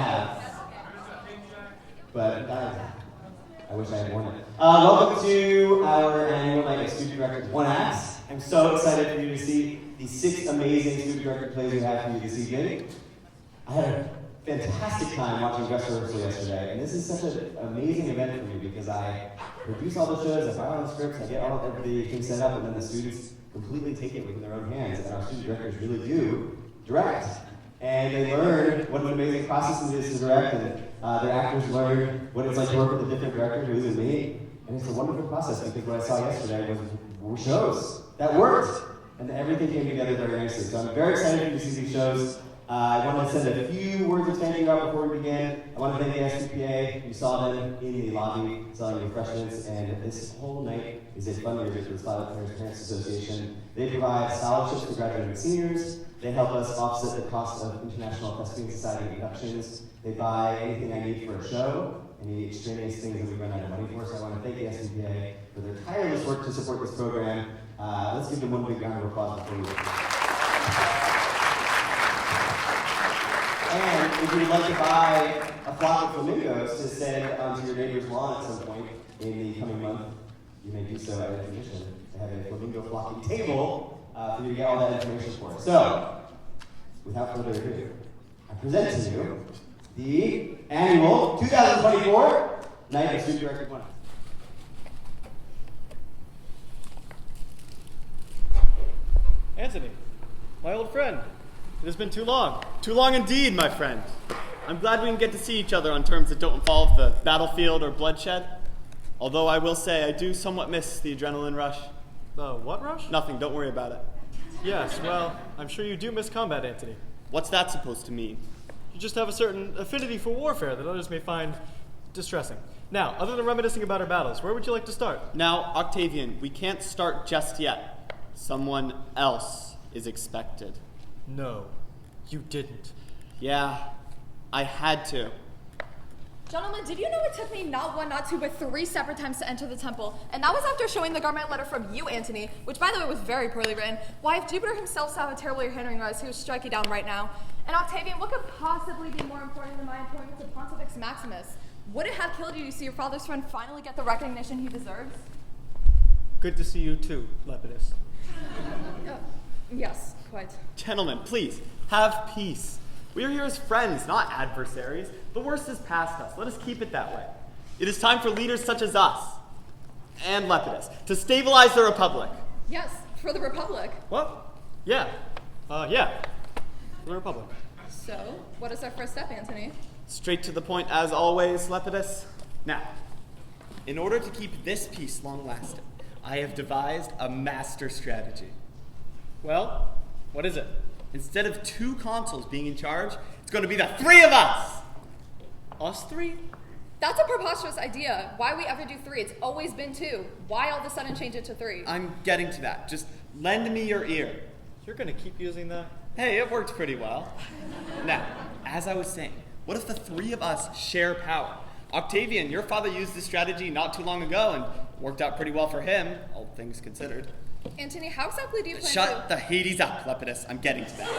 have. But I wish I had worn it. Welcome to our annual night of Student Directors One Acts. I'm so excited for you to see the 6 amazing student director plays we have for you this evening. I had a fantastic time watching dress rehearsal yesterday, and this is such an amazing event for me because I produce all the shows, I file all the scripts, I get all of the things set up, and then the students completely take it within their own hands, and our student directors really do direct. And they learn what an amazing process it is to direct, and their actors learn what it's like to work with a different director who isn't me. And it's a wonderful process because what I saw yesterday were shows that worked, and everything came together very nicely. So I'm very excited for you to see these shows. I want to send a few words of thank you out before we begin. I want to thank the SPPA. You saw them in the lobby selling refreshments, and this whole night is a fundraiser for the Violet Players Parents Association. They provide scholarships to graduating seniors. They help us offset the cost of International Thespian Society inductions. They buy anything I need for a show, any extraneous things that we run out of money for. So I want to thank the SPPA for their tireless work to support this program. Let's give them one big round of applause before we begin. And if you'd like to buy a flock of flamingos to send onto your neighbor's lawn at some point in the coming month, you may do so at a tradition to have a flamingo flocking table for you to get all that information for. So, without further ado, I present to you the annual 2024 Night of Student Directors One. Anthony, my old friend. It has been too long. Too long indeed, my friend. I'm glad we can get to see each other on terms that don't involve the battlefield or bloodshed. Although I will say I do somewhat miss the adrenaline rush. The what rush? Nothing, don't worry about it. Yes, well, I'm sure you do miss combat, Anthony. What's that supposed to mean? You just have a certain affinity for warfare that others may find distressing. Now, other than reminiscing about our battles, where would you like to start? Now, Octavian, we can't start just yet. Someone else is expected. No, you didn't. Yeah, I had to. Gentlemen, did you know it took me not 1, not 2, but 3 separate times to enter the temple? And that was after showing the government letter from you, Antony, which, by the way, was very poorly written. Why, if Jupiter himself saw how terribly you're handling us, he would strike you down right now. And Octavian, what could possibly be more important than my appointment to Pontifex Maximus? Would it have killed you to see your father's friend finally get the recognition he deserves? Good to see you too, Lepidus. Yes, quite. Gentlemen, please, have peace. We are here as friends, not adversaries. The worst is past us. Let us keep it that way. It is time for leaders such as us, and Lepidus, to stabilize the Republic. Yes, for the Republic. What? Yeah. Yeah. For the Republic. So, what is our first step, Antony? Straight to the point as always, Lepidus. Now, in order to keep this peace long-lasting, I have devised a master strategy. Well, what is it? Instead of 2 consuls being in charge, it's going to be the 3 of us! Us 3? That's a preposterous idea. Why we ever do 3? It's always been 2. Why all of a sudden change it to 3? I'm getting to that. Just lend me your ear. You're going to keep using that? Hey, it worked pretty well. Now, as I was saying, what if the 3 of us share power? Octavian, your father used this strategy not too long ago and worked out pretty well for him, all things considered. Antony, how exactly do you plan Shut the Hades up, Lepidus. I'm getting to that.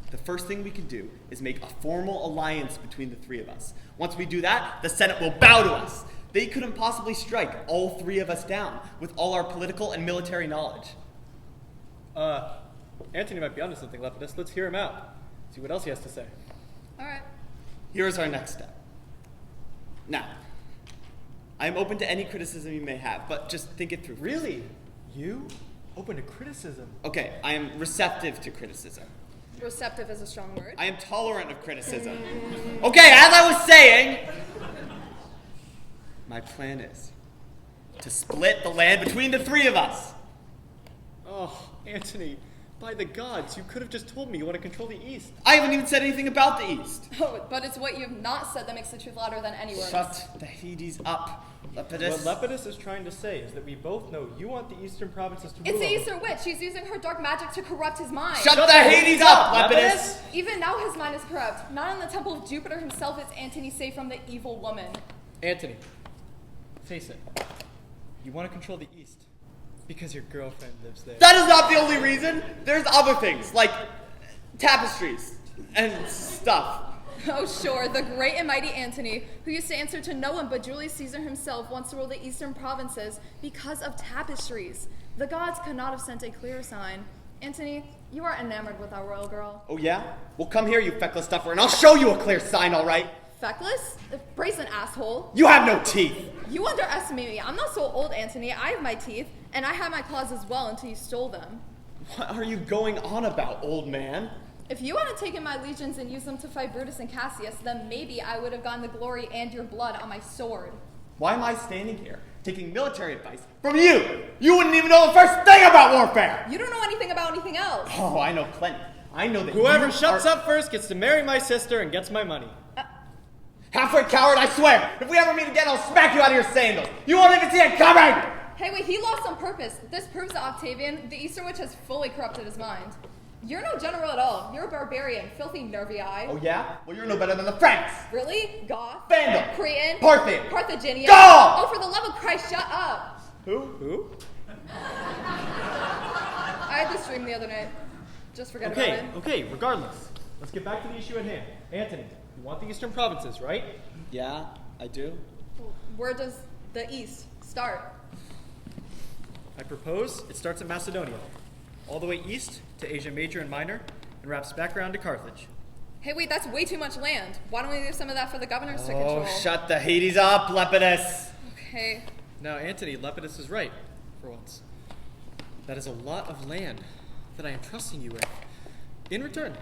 The first thing we can do is make a formal alliance between the 3 of us. Once we do that, the Senate will bow to us. They couldn't possibly strike all 3 of us down with all our political and military knowledge. Antony might be onto something, Lepidus. Let's hear him out. See what else he has to say. All right. Here's our next step. Now, I'm open to any criticism you may have, but just think it through. Really? You? Open to criticism? Okay, I am receptive to criticism. Receptive is a strong word. I am tolerant of criticism. Okay, as I was saying, my plan is to split the land between the 3 of us. Oh, Antony, by the gods, you could have just told me you want to control the East. I haven't even said anything about the East. Oh, but it's what you've not said that makes the truth louder than any words. Shut the Hades up, Lepidus. What Lepidus is trying to say is that we both know you want the eastern provinces to It's rule the over. Eastern Witch. She's using her dark magic to corrupt his mind. Shut the Hades up, Lepidus! Even now his mind is corrupt. Not in the temple of Jupiter himself is Antony safe from the evil woman. Antony, face it. You want to control the East because your girlfriend lives there. That is not the only reason. There's other things, like tapestries and stuff. Oh, sure, the great and mighty Antony, who used to answer to no one but Julius Caesar himself, wants to rule the eastern provinces because of tapestries. The gods could not have sent a clearer sign. Antony, you are enamored with our royal girl. Oh yeah? Well, come here, you feckless stuffer, and I'll show you a clear sign, all right? Feckless? Brazen asshole. You have no teeth! You underestimate me. I'm not so old, Antony. I have my teeth, and I had my claws as well until you stole them. What are you going on about, old man? If you hadn't taken my legions and used them to fight Brutus and Cassius, then maybe I would have gotten the glory and your blood on my sword. Why am I standing here, taking military advice from you? You wouldn't even know the first thing about warfare! You don't know anything about anything else. Oh, I know plenty. I know that Whoever you shuts are... up first gets to marry my sister and gets my money. Halfway coward, I swear! If we ever meet again, I'll smack you out of your sandals! You won't even see it coming! Hey, wait, he lost on purpose. This proves that Octavian, the Eastern Witch, has fully corrupted his mind. You're no general at all. You're a barbarian, filthy nervy eye. Oh yeah? Well, you're no better than the Franks! Really? Goth? Vandal! Cretan? Parthian! Carthaginian? Gaul! Oh, for the love of Christ, shut up! Who? I had this dream the other night. Just forget about it. Okay, regardless. Let's get back to the issue at hand. Antony, you want the eastern provinces, right? Yeah, I do. Where does the East start? I propose it starts in Macedonia, all the way east to Asia Major and Minor, and wraps back around to Carthage. Hey, wait, that's way too much land. Why don't we leave some of that for the governors to control? Oh, shut the Hades up, Lepidus! Okay. Now, Antony, Lepidus is right, for once. That is a lot of land that I am trusting you with. In return,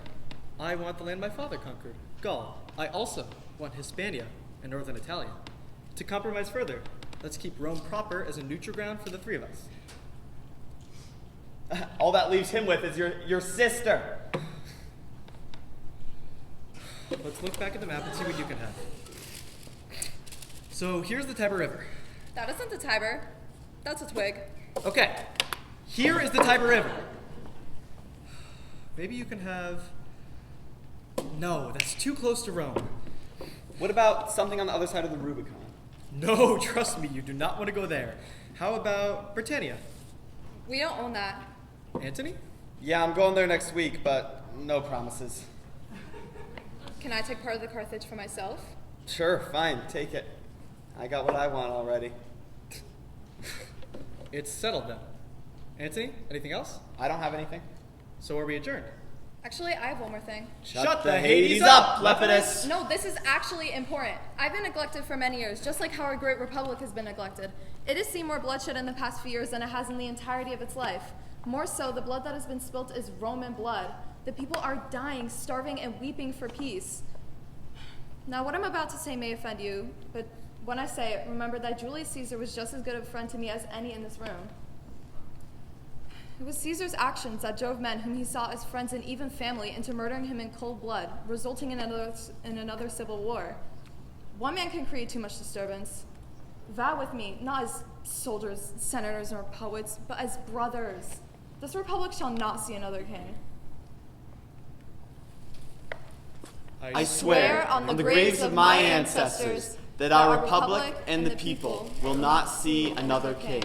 I want the land my father conquered, Gaul. I also want Hispania and northern Italia. To compromise further, let's keep Rome proper as a neutral ground for the three of us. All that leaves him with is your sister. Let's look back at the map and see what you can have. So here's the Tiber River. That isn't the Tiber. That's a twig. Okay, here is the Tiber River. Maybe you can have... No, that's too close to Rome. What about something on the other side of the Rubicon? No, trust me, you do not want to go there. How about Britannia? We don't own that. Antony? Yeah, I'm going there next week, but no promises. Can I take part of the Carthage for myself? Sure, fine, take it. I got what I want already. It's settled then. Antony, anything else? I don't have anything. So are we adjourned? Actually, I have one more thing. Shut the Hades up, Lepidus! No, this is actually important. I've been neglected for many years, just like how our great republic has been neglected. It has seen more bloodshed in the past few years than it has in the entirety of its life. More so, the blood that has been spilt is Roman blood. The people are dying, starving, and weeping for peace. Now, what I'm about to say may offend you, but when I say it, remember that Julius Caesar was just as good a friend to me as any in this room. It was Caesar's actions that drove men whom he saw as friends and even family into murdering him in cold blood, resulting in another civil war. One man can create too much disturbance. Vow with me, not as soldiers, senators, or poets, but as brothers. This republic shall not see another king. I swear on the graves of my ancestors that our republic and the people will not see another king.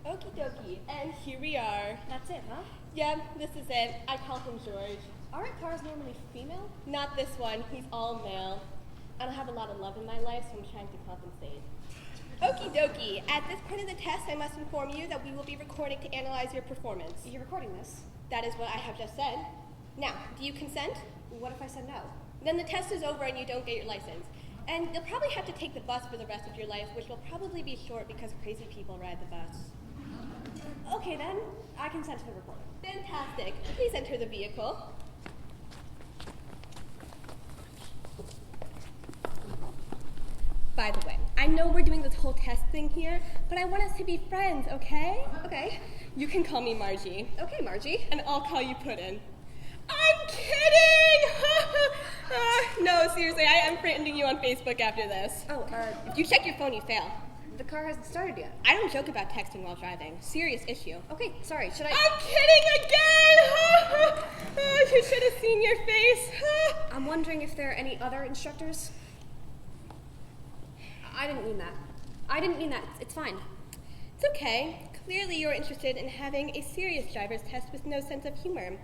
Okie dokie, and here we are. That's it, huh? Yeah, this is it. I call him George. Aren't cars normally female? Not this one, he's all male. I don't have a lot of love in my life, so I'm trying to compensate. Okie dokie, at this point in the test, I must inform you that we will be recording to analyze your performance. You're recording this. That is what I have just said. Now, do you consent? What if I said no? Then the test is over and you don't get your license. And you'll probably have to take the bus for the rest of your life, which will probably be short because crazy people ride the bus. Okay then, I consent to the recording. Fantastic. Please enter the vehicle. By the way, I know we're doing this whole test thing here, but I want us to be friends, okay? Okay. You can call me Margie. Okay, Margie. And I'll call you Puddin'. I'm kidding! No, seriously, I am friending you on Facebook after this. Oh, If you check your phone, you fail. the car hasn't started yet. I don't joke about texting while driving. Serious issue. Okay, sorry, should I... I'm kidding again! You should have seen your face. I'm wondering if there are any other instructors? I didn't mean that. I didn't mean that. It's fine. It's okay. Clearly you're interested in having a serious driver's test with no sense of humor.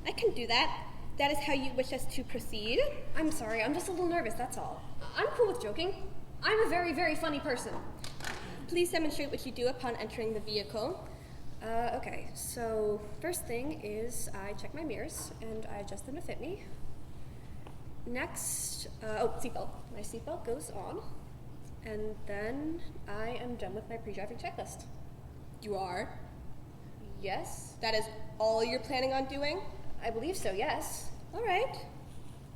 I can do that. That is how you wish us to proceed. I'm sorry. I'm just a little nervous, that's all. I'm cool with joking. I'm a very, very funny person. Please demonstrate what you do upon entering the vehicle. Okay. So, first thing is I check my mirrors and I adjust them to fit me. Next, seatbelt. My seatbelt goes on. And then I am done with my pre-driving checklist. You are? Yes? That is all you're planning on doing? I believe so, yes. All right.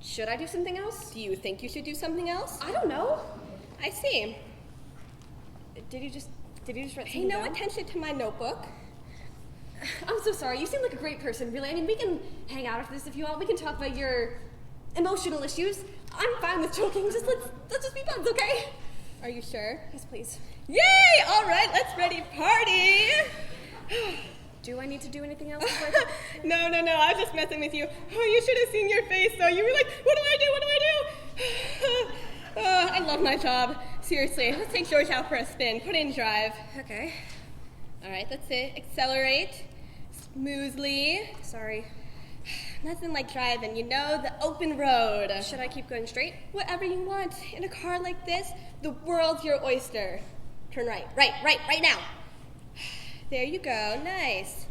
Should I do something else? Do you think you should do something else? I don't know. I see. Did you just write Pay something no down? attention to my notebook. I'm so sorry. You seem like a great person, really. I mean, we can hang out after this if you want. We can talk about your emotional issues. I'm fine with joking. Just let's just be buds, okay? Are you sure? Yes, please. Yay! All right, let's ready party. Do I need to do anything else? No, I was just messing with you. Oh, you should have seen your face, though. You were like, what do I do? I love my job. Seriously, let's take George out for a spin. Put in drive. Okay. All right, that's it. Accelerate. Smoothly. Sorry. Nothing like driving, you know, the open road. Should I keep going straight? Whatever you want. In a car like this, the world's your oyster. Turn right now. There you go, nice.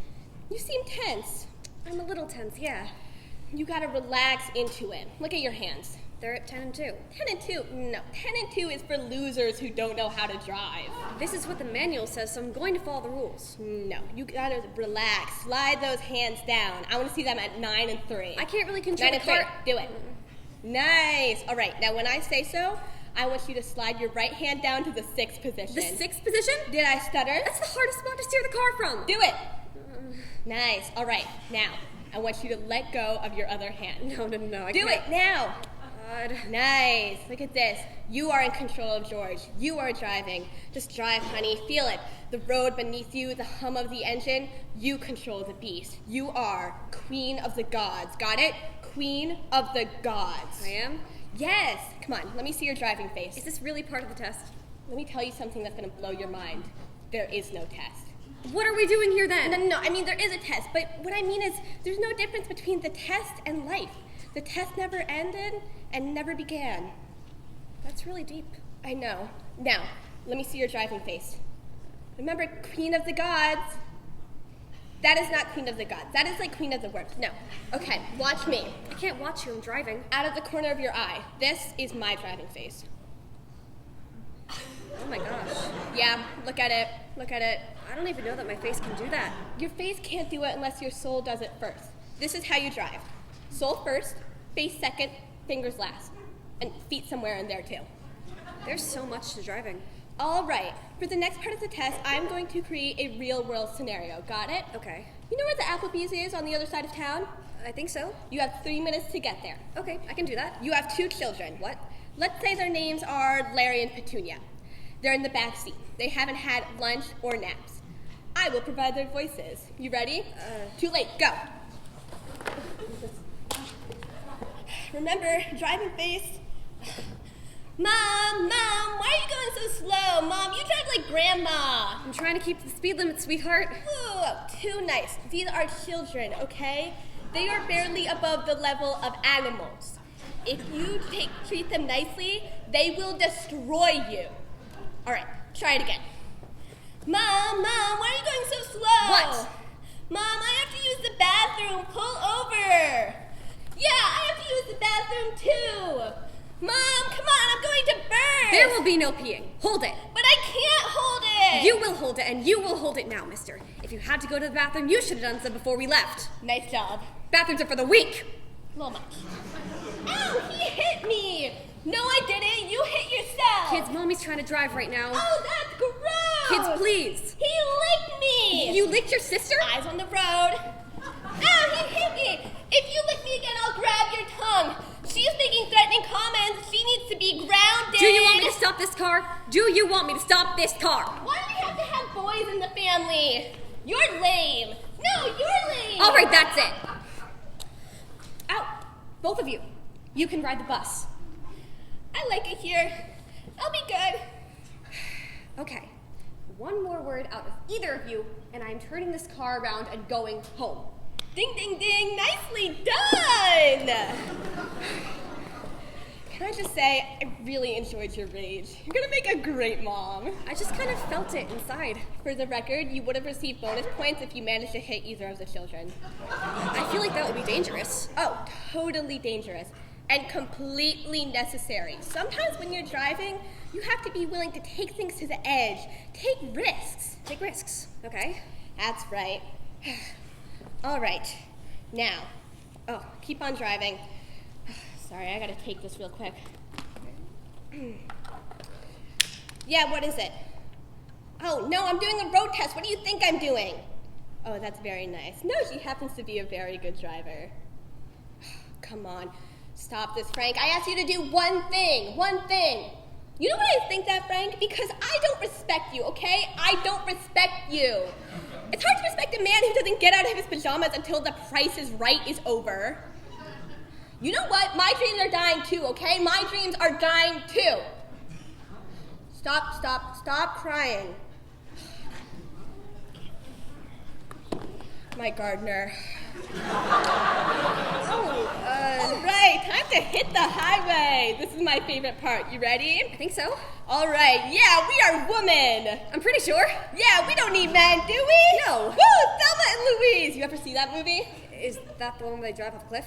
You seem tense. I'm a little tense, yeah. You gotta relax into it. Look at your hands. They're at 10 and 2. 10 and 2? No, 10 and 2 is for losers who don't know how to drive. This is what the manual says, so I'm going to follow the rules. No, you gotta relax. Slide those hands down. I wanna see them at 9 and 3. I can't really control 9 the and 3, car. do it. Nice. All right, now when I say so, I want you to slide your right hand down to the 6th position. The 6th position? Did I stutter? That's the hardest spot to steer the car from. Do it. Nice. All right, now I want you to let go of your other hand. No, I Do can't. it now. God. Nice. Look at this. You are in control of George. You are driving. Just drive, honey. Feel it. The road beneath you, the hum of the engine. You control the beast. You are queen of the gods. Got it? Queen of the gods. I am? Yes. Come on. Let me see your driving face. Is this really part of the test? Let me tell you something that's going to blow your mind. There is no test. What are we doing here then? No. I mean, there is a test, but what I mean is there's no difference between the test and life. The test never ended and never began. That's really deep. I know. Now, let me see your driving face. Remember, Queen of the Gods. That is not Queen of the Gods. That is like Queen of the Worms. No. Okay, watch me. I can't watch you. I'm driving. Out of the corner of your eye. This is my driving face. Oh my gosh. Yeah, look at it. Look at it. I don't even know that my face can do that. Your face can't do it unless your soul does it first. This is how you drive. Soul first, face second, fingers last. And feet somewhere in there too. There's so much to driving. All right, for the next part of the test, I'm going to create a real world scenario. Got it? Okay. You know where the Applebee's is on the other side of town? I think so. You have 3 minutes to get there. Okay, I can do that. You have 2 children. What? Let's say their names are Larry and Petunia. They're in the back seat. They haven't had lunch or naps. I will provide their voices. You ready? Too late. Go. Remember, driving face. Mom, why are you going so slow? Mom, you drive like grandma. I'm trying to keep the speed limit, sweetheart. Ooh, too nice. These are children, okay? They are barely above the level of animals. If you treat them nicely, they will destroy you. All right, try it again. Mom, why are you going so slow? What? Mom, I have to use the bathroom. Pull over. Yeah, I have to use the bathroom too. Mom, come on, I'm going to burst. There will be no peeing. Hold it. But I can't hold it. You will hold it, and you will hold it now, mister. If you had to go to the bathroom, you should have done so before we left. Nice job. Bathrooms are for the weak. A little much. Ow, he hit me. No, I didn't. You hit yourself. Kids, mommy's trying to drive right now. Oh, that's gross. Kids, please. He licked me. You licked your sister? Eyes on the road. Ow, he hit me. If you lick me again, I'll grab your tongue. She's making threatening comments. She needs to be grounded. Do you want me to stop this car? Do you want me to stop this car? Why do we have to have boys in the family? You're lame. No, you're lame. All right, that's it. Out. Both of you. You can ride the bus. I like it here. I'll be good. Okay. One more word out of either of you, and I'm turning this car around and going home. Ding, ding, ding! Nicely done! Can I just say, I really enjoyed your rage. You're gonna make a great mom. I just kind of felt it inside. For the record, you would have received bonus points if you managed to hit either of the children. I feel like that would be dangerous. Oh, totally dangerous. And completely necessary. Sometimes when you're driving, you have to be willing to take things to the edge. Take risks. Take risks, okay? That's right. All right. Now, keep on driving. Sorry, I gotta take this real quick. Yeah, what is it? Oh, no, I'm doing a road test. What do you think I'm doing? Oh, that's very nice. No, she happens to be a very good driver. Come on. Stop this, Frank. I asked you to do one thing. One thing. You know why I think that, Frank? Because I don't respect you, okay? I don't respect you. It's hard to respect a man who doesn't get out of his pajamas until The Price is Right is over. You know what? My dreams are dying too, okay? My dreams are dying too. Stop crying. My gardener. All right, time to hit the highway. This is my favorite part. You ready? I think so. All right, yeah, we are women. I'm pretty sure. Yeah, we don't need men, do we? No. Woo, Thelma and Louise. You ever see that movie? Is that the one where they drive off a cliff?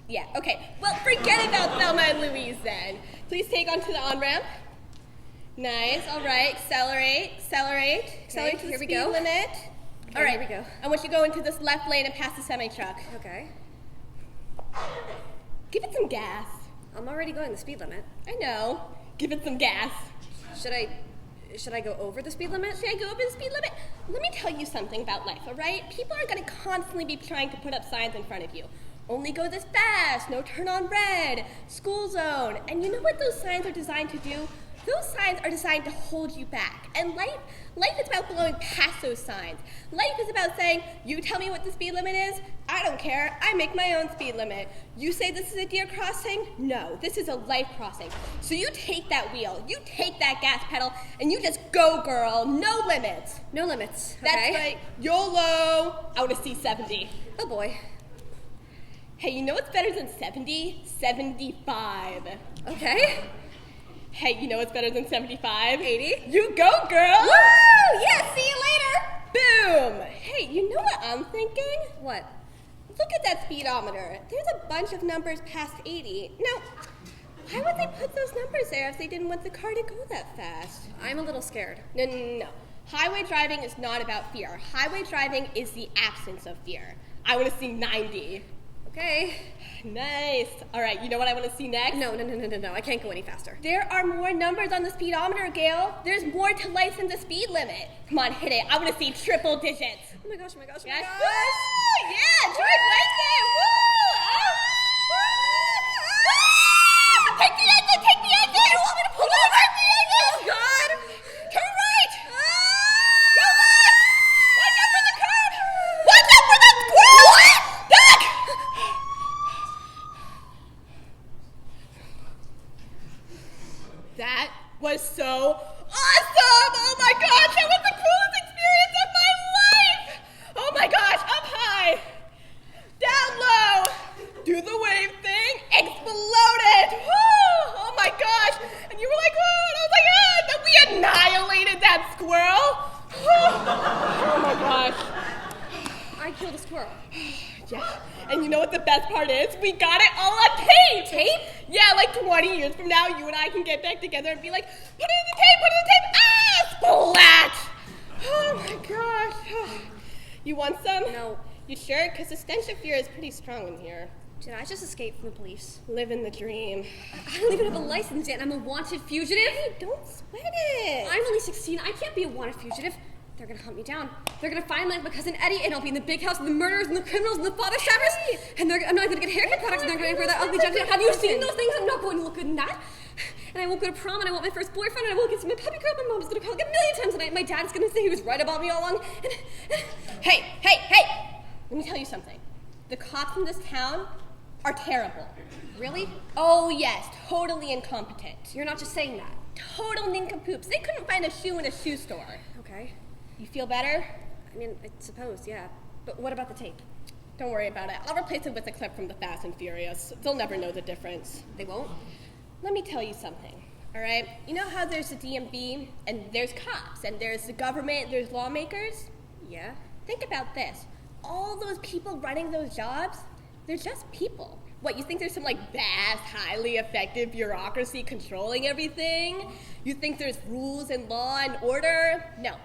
Yeah, okay. Well, forget about Thelma and Louise then. Please take onto the on-ramp. Nice, all right. Accelerate to the here we speed go. limit. Okay, All right, here we go. I want you to go into this left lane and pass the semi-truck. Okay. Give it some gas. I'm already going the speed limit. I know. Give it some gas. Should I go over the speed limit? Should I go over the speed limit? Let me tell you something about life, all right? People aren't going to constantly be trying to put up signs in front of you. Only go this fast, no turn on red, school zone. And you know what those signs are designed to do? Those signs are designed to hold you back. And life is about blowing past those signs. Life is about saying, you tell me what the speed limit is, I don't care, I make my own speed limit. You say this is a deer crossing? No, this is a life crossing. So you take that wheel, you take that gas pedal, and you just go, girl, no limits. No limits. That's Okay. right, YOLO, out of C70. Oh boy. Hey, you know what's better than 70? 75. Okay. Hey, you know what's better than 75? 80. You go, girl! Woo! Yeah, see you later! Boom! Hey, you know what I'm thinking? What? Look at that speedometer. There's a bunch of numbers past 80. Now, why would they put those numbers there if they didn't want the car to go that fast? I'm a little scared. No. Highway driving is not about fear. Highway driving is the absence of fear. I want to see 90. Okay. Nice. All right, you know what I want to see next? No. I can't go any faster. There are more numbers on the speedometer, Gail. There's more to life than the speed limit. Come on, hit it. I want to see triple digits. Oh my gosh. Yes. Woo! Yeah, drive like it. Woo! Take the exit. You don't want me to pull over? Take the exit. Oh, God. Turn right. Go left. Watch out for the curb. Watch out for the squirrel. What? Duck. That was so awesome! Oh my gosh, that was the coolest experience of my life! Oh my gosh, up high, down low, do the wave thing, exploded! Woo! Oh my gosh, and you were like, whoa, and I was like, ah, and then we annihilated that squirrel! Oh my gosh. I killed a squirrel. Yeah, and you know what the best part is? We got it all on tape! Tape? Yeah, like 20 years from now, you and I can get back together and be like, put it in the tape! Ah, splat! Oh my gosh. You want some? No. You sure? Because the stench of fear is pretty strong in here. Did I just escape from the police? Living the dream. I don't even have a license yet. I'm a wanted fugitive. Hey, don't sweat it. I'm only 16. I can't be a wanted fugitive. They're gonna hunt me down. They're gonna find my cousin Eddie, and I'll be in the big house with the murderers and the criminals and the father stabbers. And I'm not gonna get haircut products, and they're gonna wear that ugly jacket. Have you seen those things? I'm not going to look good in that. And I won't go to prom, and I want my first boyfriend, and I won't get to my puppy girl. My mom's gonna call like a million times tonight. My dad's gonna say he was right about me all along. Hey! Let me tell you something. The cops in this town are terrible. Really? Oh yes, totally incompetent. You're not just saying that. Total nincompoops. They couldn't find a shoe in a shoe store. Okay. You feel better? I mean, I suppose, yeah. But what about the tape? Don't worry about it. I'll replace it with a clip from the Fast and Furious. They'll never know the difference. They won't? Let me tell you something, all right? You know how there's the DMV, and there's cops, and there's the government, there's lawmakers? Yeah. Think about this. All those people running those jobs, they're just people. What, you think there's some, vast, highly effective bureaucracy controlling everything? You think there's rules and law and order? No.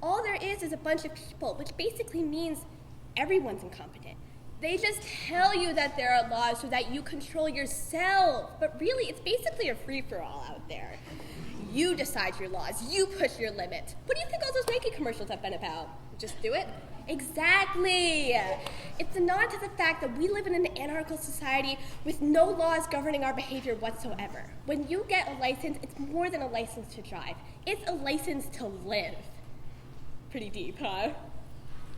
All there is a bunch of people, which basically means everyone's incompetent. They just tell you that there are laws so that you control yourself. But really, it's basically a free-for-all out there. You decide your laws. You push your limits. What do you think all those Nike commercials have been about? Just do it? Exactly. It's a nod to the fact that we live in an anarchical society with no laws governing our behavior whatsoever. When you get a license, it's more than a license to drive. It's a license to live. Pretty deep, huh?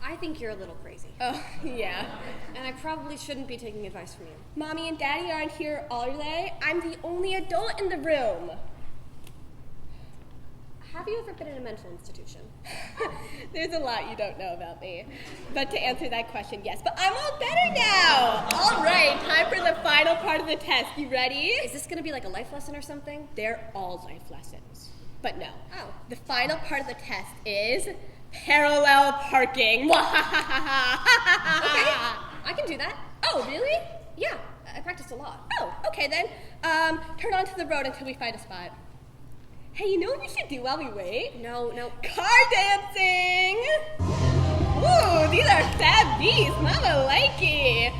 I think you're a little crazy. Oh, yeah. And I probably shouldn't be taking advice from you. Mommy and Daddy aren't here all day. I'm the only adult in the room. Have you ever been in a mental institution? There's a lot you don't know about me. But to answer that question, yes. But I'm all better now. All right, time for the final part of the test. You ready? Is this going to be like a life lesson or something? They're all life lessons. But no. Oh. The final part of the test is parallel parking. Okay, I can do that. Oh, really? Yeah, I practiced a lot. Oh, okay then. Turn onto the road until we find a spot. Hey, you know what we should do while we wait? No. Car dancing! Ooh, these are fab beats. Mama likey.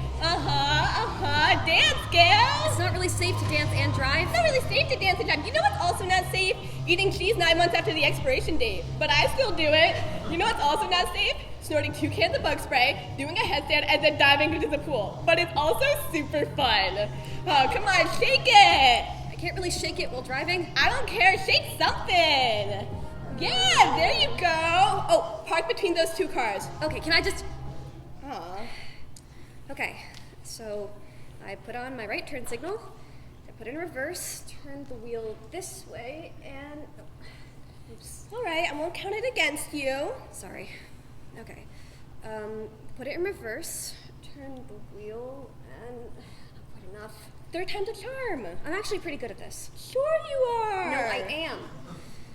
Dance, gal. It's not really safe to dance and drive. It's not really safe to dance and drive. You know what's also not safe? Eating cheese 9 months after the expiration date. But I still do it. You know what's also not safe? Snorting 2 cans of bug spray, doing a headstand, and then diving into the pool. But it's also super fun. Oh, come on, shake it. I can't really shake it while driving. I don't care. Shake something. Yeah, there you go. Oh, park between those 2 cars. Okay, can I just... Aw. Okay, so I put on my right turn signal, I put in reverse, turned the wheel this way, and... Oops. All right, I won't count it against you. Sorry. Okay. Put it in reverse, turned the wheel, and... Not quite enough. 3rd time's a charm. I'm actually pretty good at this. Sure you are. No, I am.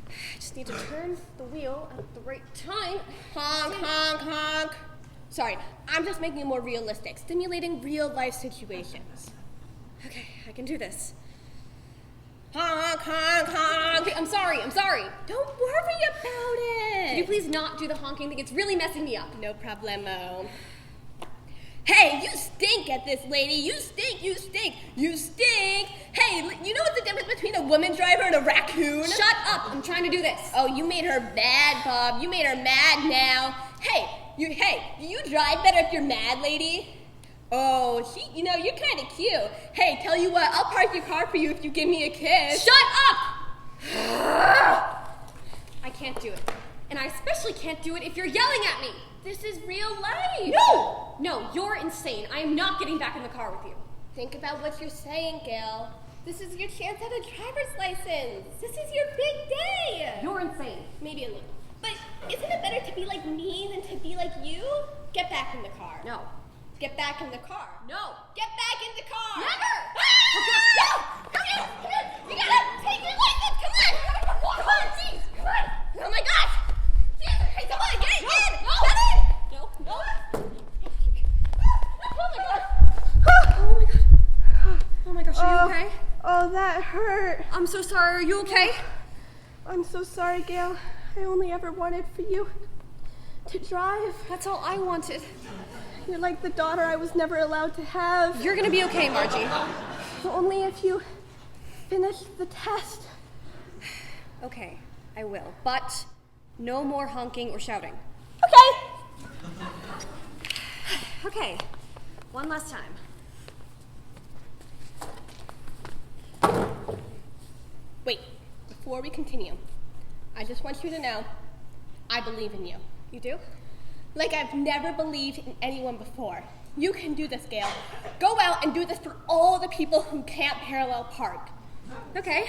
I just need to turn the wheel at the right time. Honk, honk, honk. Sorry, I'm just making it more realistic, stimulating real-life situations. Okay, I can do this. Honk, honk, honk. Okay, I'm sorry. Don't worry about it. Could you please not do the honking thing? It's really messing me up. No problemo. Hey, you stink at this, lady. You stink. Hey, you know what's the difference between a woman driver and a raccoon? Shut up! I'm trying to do this. Oh, you made her mad, Bob. You made her mad now. Hey, do you drive better if you're mad, lady? Oh, you're kind of cute. Hey, tell you what, I'll park your car for you if you give me a kiss. Shut up! I can't do it. And I especially can't do it if you're yelling at me. This is real life. No, you're insane. I am not getting back in the car with you. Think about what you're saying, Gail. This is your chance at a driver's license. This is your big day. You're insane. Maybe a little. But isn't it better to be like me than to be like you? Get back in the car. No. Get back in the car. No. Get back in the car. Never. No! Come here. You gotta take your license. Come on, jeez. Come on. Oh my gosh. Jesus Christ, come on, get in. No. Get in. No. Oh my gosh, are you okay? Oh, that hurt. I'm so sorry. Are you okay? I'm so sorry, Gail. I only ever wanted for you to drive. That's all I wanted. You're like the daughter I was never allowed to have. You're gonna be okay, Margie. Only if you finish the test. Okay, I will. But no more honking or shouting. Okay. Okay, one last time. Wait, before we continue, I just want you to know, I believe in you. You do? Like I've never believed in anyone before. You can do this, Gail. Go out and do this for all the people who can't parallel park. Okay.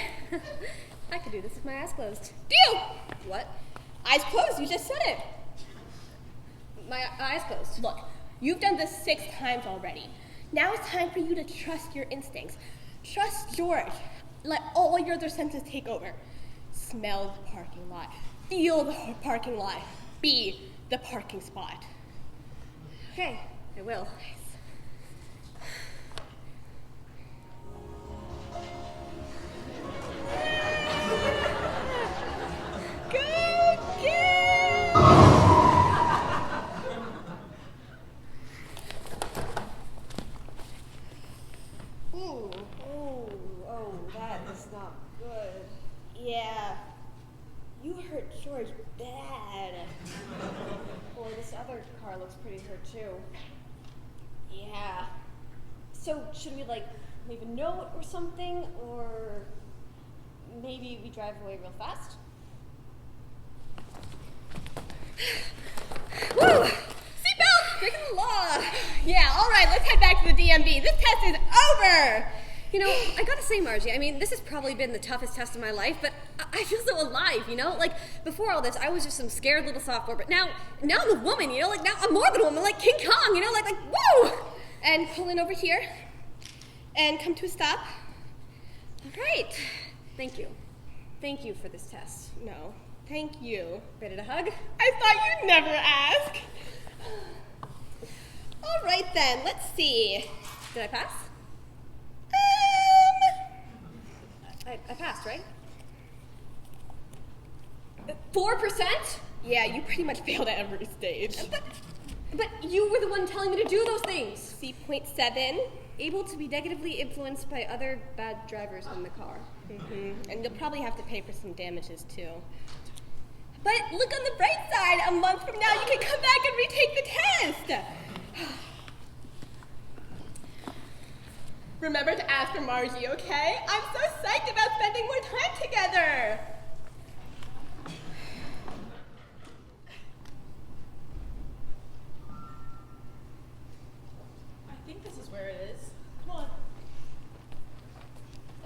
I could do this with my eyes closed. Deal! What? Eyes closed, you just said it. My eyes closed. Look, you've done this 6 times already. Now it's time for you to trust your instincts. Trust George. Let all your other senses take over. Smell the parking lot. Feel the parking lot. Be the parking spot. Okay, I will. Go, Gail! Ooh, oh, that is not good. Yeah, you hurt George bad. Boy, this other car looks pretty hurt too. Yeah. So, should we, leave a note or something? Or maybe we drive away real fast? Woo! Seatbelt! Breaking the law! Yeah, all right, let's head back to the DMV. This test is over! You know, I gotta say, Margie, I mean, this has probably been the toughest test of my life, but I feel so alive, you know? Like, before all this, I was just some scared little sophomore, but now I'm a woman, you know? Like, now I'm more than a woman, like King Kong, you know? Like, woo! And pull in over here. And come to a stop. All right. Thank you. Thank you for this test. No, thank you. Ready to hug? I thought you'd never ask. All right then, let's see. Did I pass? I passed, right? 4%? Yeah, you pretty much failed at every stage. But you were the one telling me to do those things. See point 7? Able to be negatively influenced by other bad drivers in the car. Mm-hmm. And you'll probably have to pay for some damages too. But look on the bright side, a month from now you can come back and retake the test. Remember to ask for Margie, okay? I'm so psyched about spending more time together. I think this is where it is. Come on.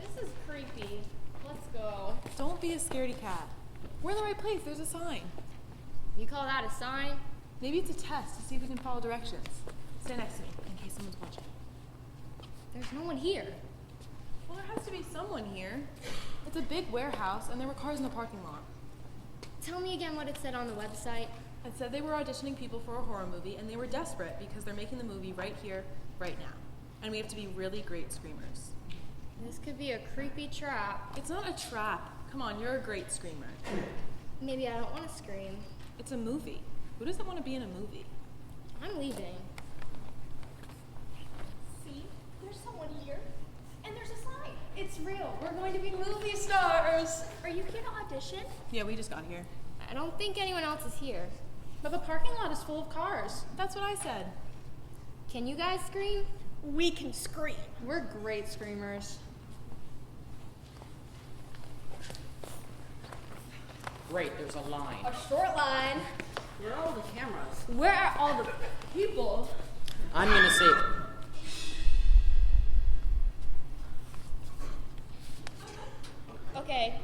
This is creepy. Let's go. Don't be a scaredy cat. We're in the right place. There's a sign. You call that a sign? Maybe it's a test to see if we can follow directions. Stand next to me in case someone's watching. There's no one here. Well, there has to be someone here. It's a big warehouse, and there were cars in the parking lot. Tell me again what it said on the website. It said they were auditioning people for a horror movie, and they were desperate because they're making the movie right here, right now. And we have to be really great screamers. This could be a creepy trap. It's not a trap. Come on, you're a great screamer. Maybe I don't want to scream. It's a movie. Who doesn't want to be in a movie? I'm leaving. See, there's someone here, and there's a sign. It's real. We're going to be movie stars. Are you here to audition? Yeah, we just got here. I don't think anyone else is here. But the parking lot is full of cars. That's what I said. Can you guys scream? We can scream. We're great screamers. Great, there's a line. A short line. Where are all the cameras? Where are all the people? I'm gonna save it. Okay,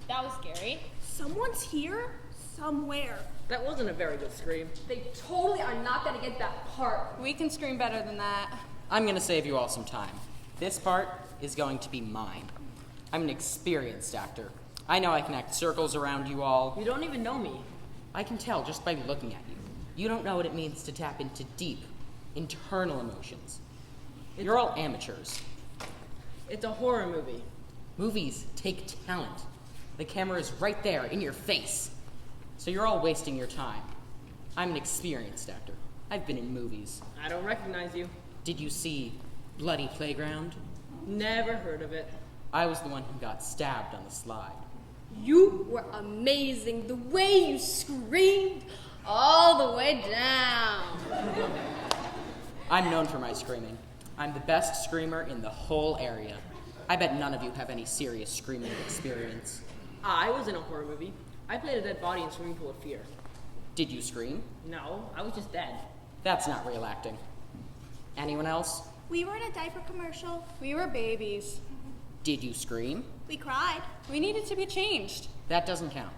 that was scary. Someone's here? Somewhere. That wasn't a very good scream. They totally are not going to get that part. We can scream better than that. I'm gonna save you all some time. This part is going to be mine. I'm an experienced actor. I know I can act circles around you all. You don't even know me. I can tell just by looking at you. You don't know what it means to tap into deep, internal emotions. You're all amateurs. It's a horror movie. Movies take talent. The camera is right there in your face. So you're all wasting your time. I'm an experienced actor. I've been in movies. I don't recognize you. Did you see Bloody Playground? Never heard of it. I was the one who got stabbed on the slide. You were amazing. The way you screamed all the way down. I'm known for my screaming. I'm the best screamer in the whole area. I bet none of you have any serious screaming experience. I was in a horror movie. I played a dead body in Swimming Pool of Fear. Did you scream? No, I was just dead. That's not real acting. Anyone else? We were in a diaper commercial. We were babies. Did you scream? We cried. We needed to be changed. That doesn't count.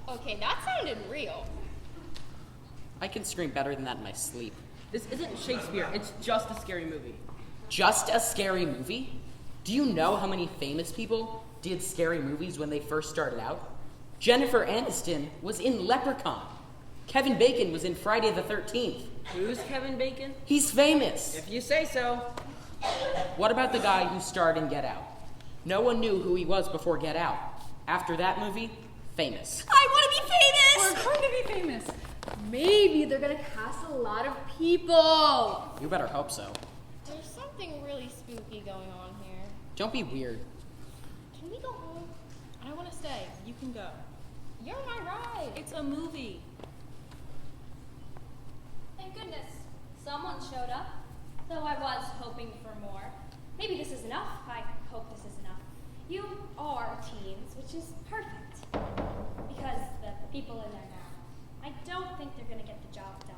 Okay, that sounded real. I can scream better than that in my sleep. This isn't Shakespeare, it's just a scary movie. Just a scary movie? Do you know how many famous people did scary movies when they first started out? Jennifer Aniston was in Leprechaun. Kevin Bacon was in Friday the 13th. Who's Kevin Bacon? He's famous. If you say so. What about the guy who starred in Get Out? No one knew who he was before Get Out. After that movie, famous. I want to be famous! We're going to be famous. Maybe they're going to cast a lot of people. You better hope so. There's something really spooky going on here. Don't be weird. Can we go home? I want to stay. You can go. You're my ride. It's a movie. Thank goodness, someone showed up. Though I was hoping for more. Maybe this is enough. I hope this is enough. You are teens, which is perfect. Because the people in there now, I don't think they're going to get the job done.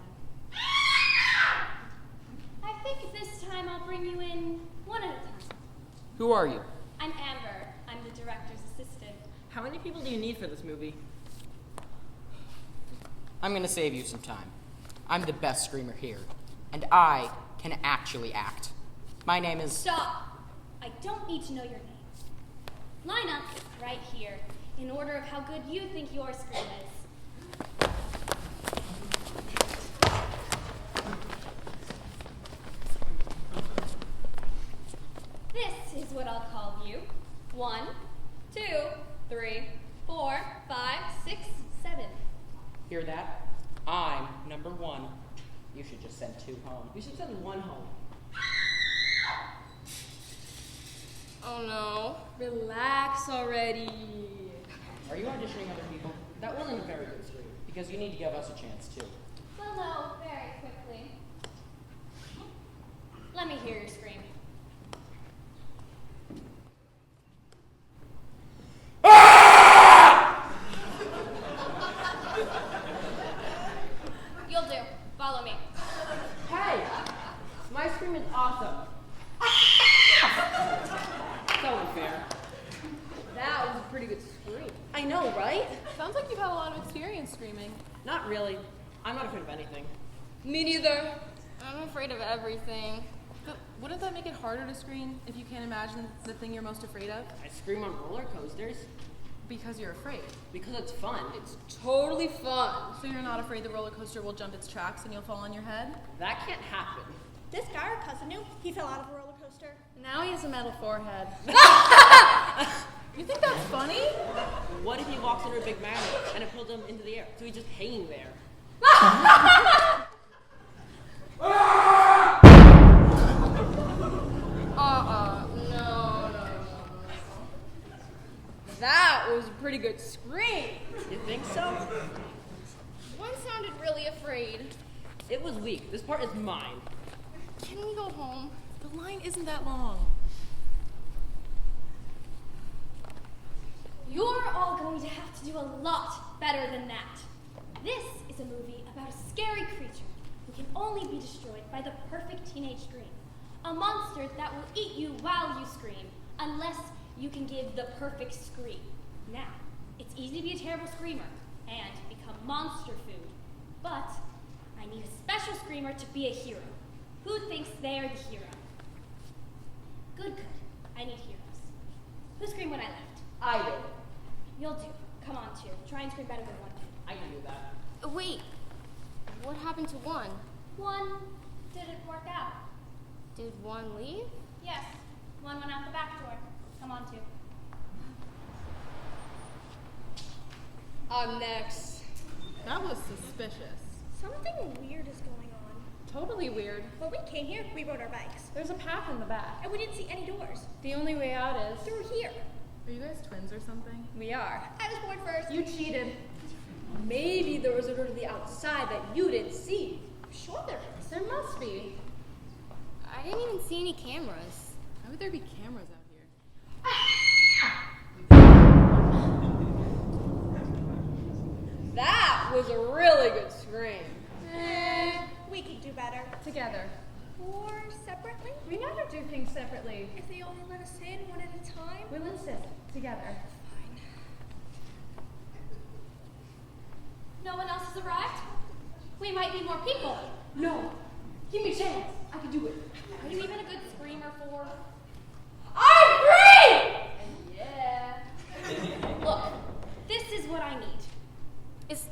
I think this time I'll bring you in one at a time. Who are you? I'm Amber. I'm the director's assistant. How many people do you need for this movie? I'm gonna save you some time. I'm the best screamer here, and I can actually act. My name is... Stop! I don't need to know your name. Line up right here in order of how good you think your scream is. This is what I'll call you. 1, 2, 3, 4, 5, 6, 7. Hear that? I'm number 1. You should just send 2 home. We should send one home. Oh no. Relax already. Are you auditioning other people? That wasn't a very good scream. Because you need to give us a chance, too. We'll know very quickly. Let me hear your scream. You'll do. Follow me. Hey! My scream is awesome. So unfair. That was a pretty good scream. I know, right? Sounds like you've had a lot of experience screaming. Not really. I'm not afraid of anything. Me neither. I'm afraid of everything. But wouldn't that make it harder to scream if you can't imagine the thing you're most afraid of? I scream on roller coasters Because you're afraid. because it's fun. It's totally fun. So you're not afraid the roller coaster will jump its tracks and you'll fall on your head? That can't happen. This guy our cousin knew, he fell out of a roller coaster. Now he has a metal forehead. You think that's funny? What if he walks under a big magnet and it pulls him into the air? So he's just hanging there. No. That was a pretty good scream. You think so? One sounded really afraid. It was weak. This part is mine. Can we go home? The line isn't that long. You're all going to have to do a lot better than that. This is a movie about a scary creature who can only be destroyed by the perfect teenage scream. A monster that will eat you while you scream, unless you can give the perfect scream. Now, it's easy to be a terrible screamer and become monster food, but I need a special screamer to be a hero. Who thinks they're the hero? Good. I need heroes. Who screamed when I left? I did. You'll do. Come on, two. Try and scream better than one did. I can do that. Wait. What happened to one? One didn't work out. Did one leave? Yes, one went out the back door. Come on, two. I'm next. That was suspicious. Something weird is going on. Totally weird. When we came here, we rode our bikes. There's a path in the back. And we didn't see any doors. The only way out is... Through here. Are you guys twins or something? We are. I was born first. You cheated. Maybe there was a door to the outside that you didn't see. I'm sure there is. There must be. I didn't even see any cameras. Why would there be cameras out here? That was a really good scream. separately. If they only let us in one at a time. We'll insist. Together. Fine. No one else has arrived? We might need more people. No. Give me a chance. I can do it. Are you even a good screamer for? I'm free! Yeah. Look, this is what I need. Is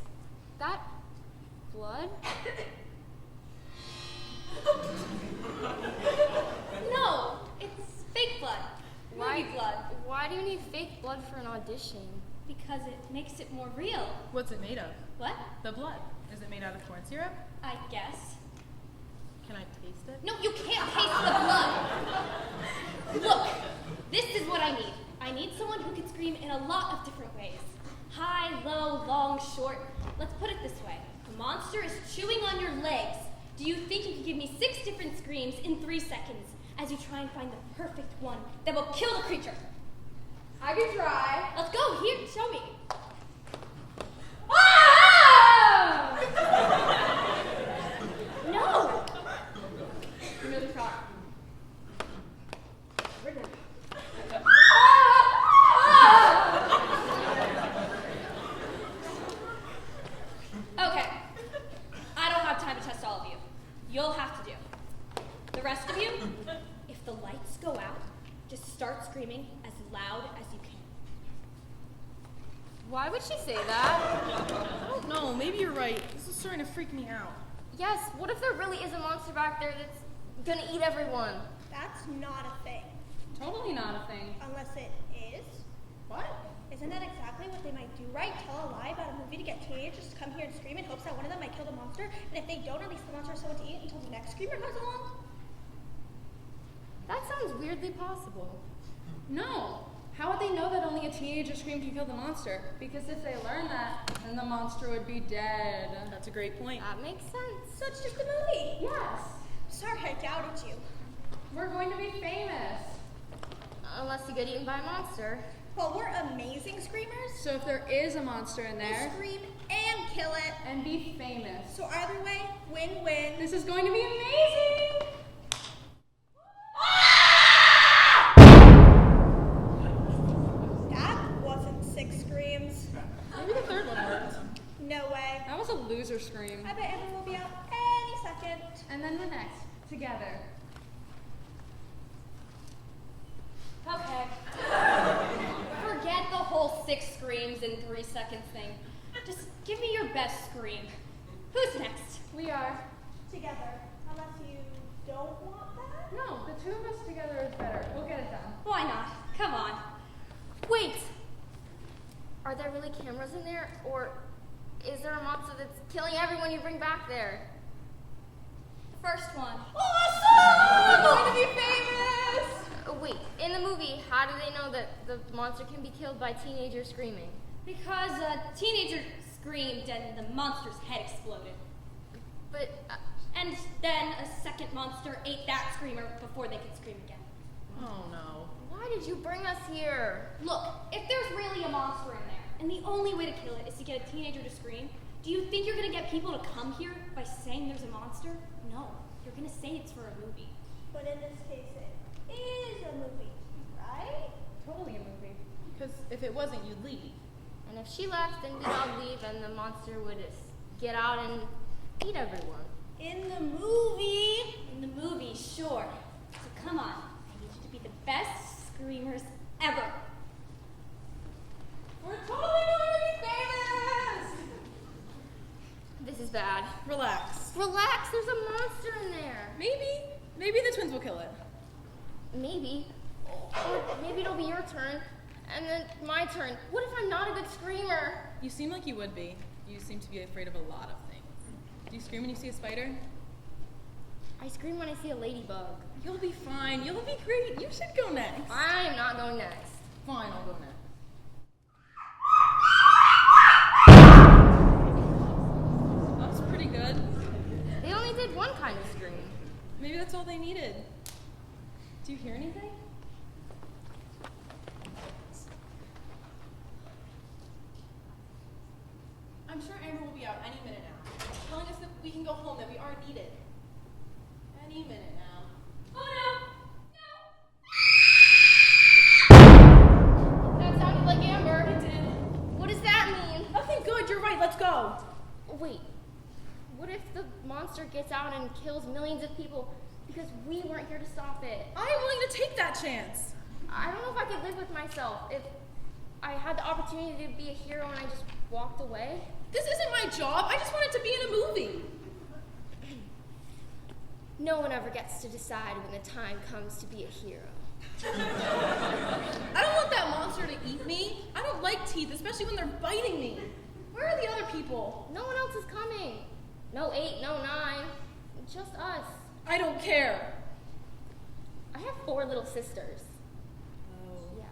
that blood? No, it's fake blood. Movie blood. Why do you need fake blood for an audition? Because it makes it more real. What's it made of? What? The blood. Is it made out of corn syrup? I guess. Can I taste it? No, you can't taste the blood. Look, this is what I need. I need someone who can scream in a lot of different ways. High, low, long, short. Let's put it this way. A monster is chewing on your legs. Do you think you can give me 6 different screams in 3 seconds as you try and find the perfect one that will kill the creature? I can try. Let's go. Here, show me. Ah! No. Give me another shot. We're good. Okay. I don't have time to test all of you. You'll have to do. The rest of you, if the lights go out, just start screaming as loud as you can. Why would she say that? I don't know. Maybe you're right. This is starting to freak me out. Yes, what if there really is a monster back there that's gonna eat everyone? That's not a thing. Totally not a thing. Unless it is. What? Isn't that exactly what they might do, right? Tell a lie about a movie to get teenagers to come here and scream in hopes that one of them might kill the monster, and if they don't, at least the monster has someone to eat until the next screamer comes along? That sounds weirdly possible. No. How would they know that only a teenager scream can kill the monster? Because if they learn that, then the monster would be dead. That's a great point. That makes sense. So it's just a movie. Yes. Sorry, I doubted you. We're going to be famous. Unless you get eaten by a monster. Well, we're amazing screamers. So if there is a monster in We'll there, scream and kill it. and be famous. So either way, win-win. This is going to be amazing! That wasn't 6 screams. Maybe the third one worked. No way. That was a loser scream. I bet everyone will be out any second. And then the next, together. Okay. Forget the whole 6 screams in 3 seconds thing. Just give me your best scream. Who's next? We are. Together. Unless you don't want that? No, the 2 of us together is better. We'll get it done. Why not? Come on. Wait! Are there really cameras in there? Or is there a monster that's killing everyone you bring back there? First one. Awesome! We're going to be famous! Wait, in the movie, how do they know that the monster can be killed by teenagers screaming? Because a teenager screamed and the monster's head exploded. But, And then a second monster ate that screamer before they could scream again. Oh no. why did you bring us here? Look, if there's really a monster in there, and the only way to kill it is to get a teenager to scream, do you think you're gonna get people to come here by saying there's a monster? No, you're gonna say it's for a movie. But in this case, it is a movie, right? Totally a movie. Because if it wasn't, you'd leave. And if she left, then we'd all leave, and the monster would just get out and eat everyone. In the movie. In the movie, sure. So come on, I need you to be the best screamers ever. We're totally going to be famous! This is bad. Relax. Relax, there's a monster in there. Maybe the twins will kill it. Maybe. Or maybe it'll be your turn, and then my turn. What if I'm not a good screamer? You seem like you would be. You seem to be afraid of a lot of things. Do you scream when you see a spider? I scream when I see a ladybug. You'll be fine. You'll be great. You should go next. I'm not going next. Fine, I'll go next. That's pretty good. They only did one kind of scream. Maybe that's all they needed. Do you hear anything? I'm sure Amber will be out any minute now, telling us that we can go home, that we aren't needed. Any minute now. Oh no! No! wait. What if the monster gets out and kills millions of people because we weren't here to stop it? I am willing to take that chance. I don't know if I could live with myself if I had the opportunity to be a hero and I just walked away. This isn't my job. I just wanted to be in a movie. No one ever gets to decide when the time comes to be a hero. I don't want that monster to eat me. I don't like teeth, especially when they're biting me. Where are the other people? No one else is coming. No 8, no 9. Just us. I don't care. I have 4 little sisters. Oh. Yeah.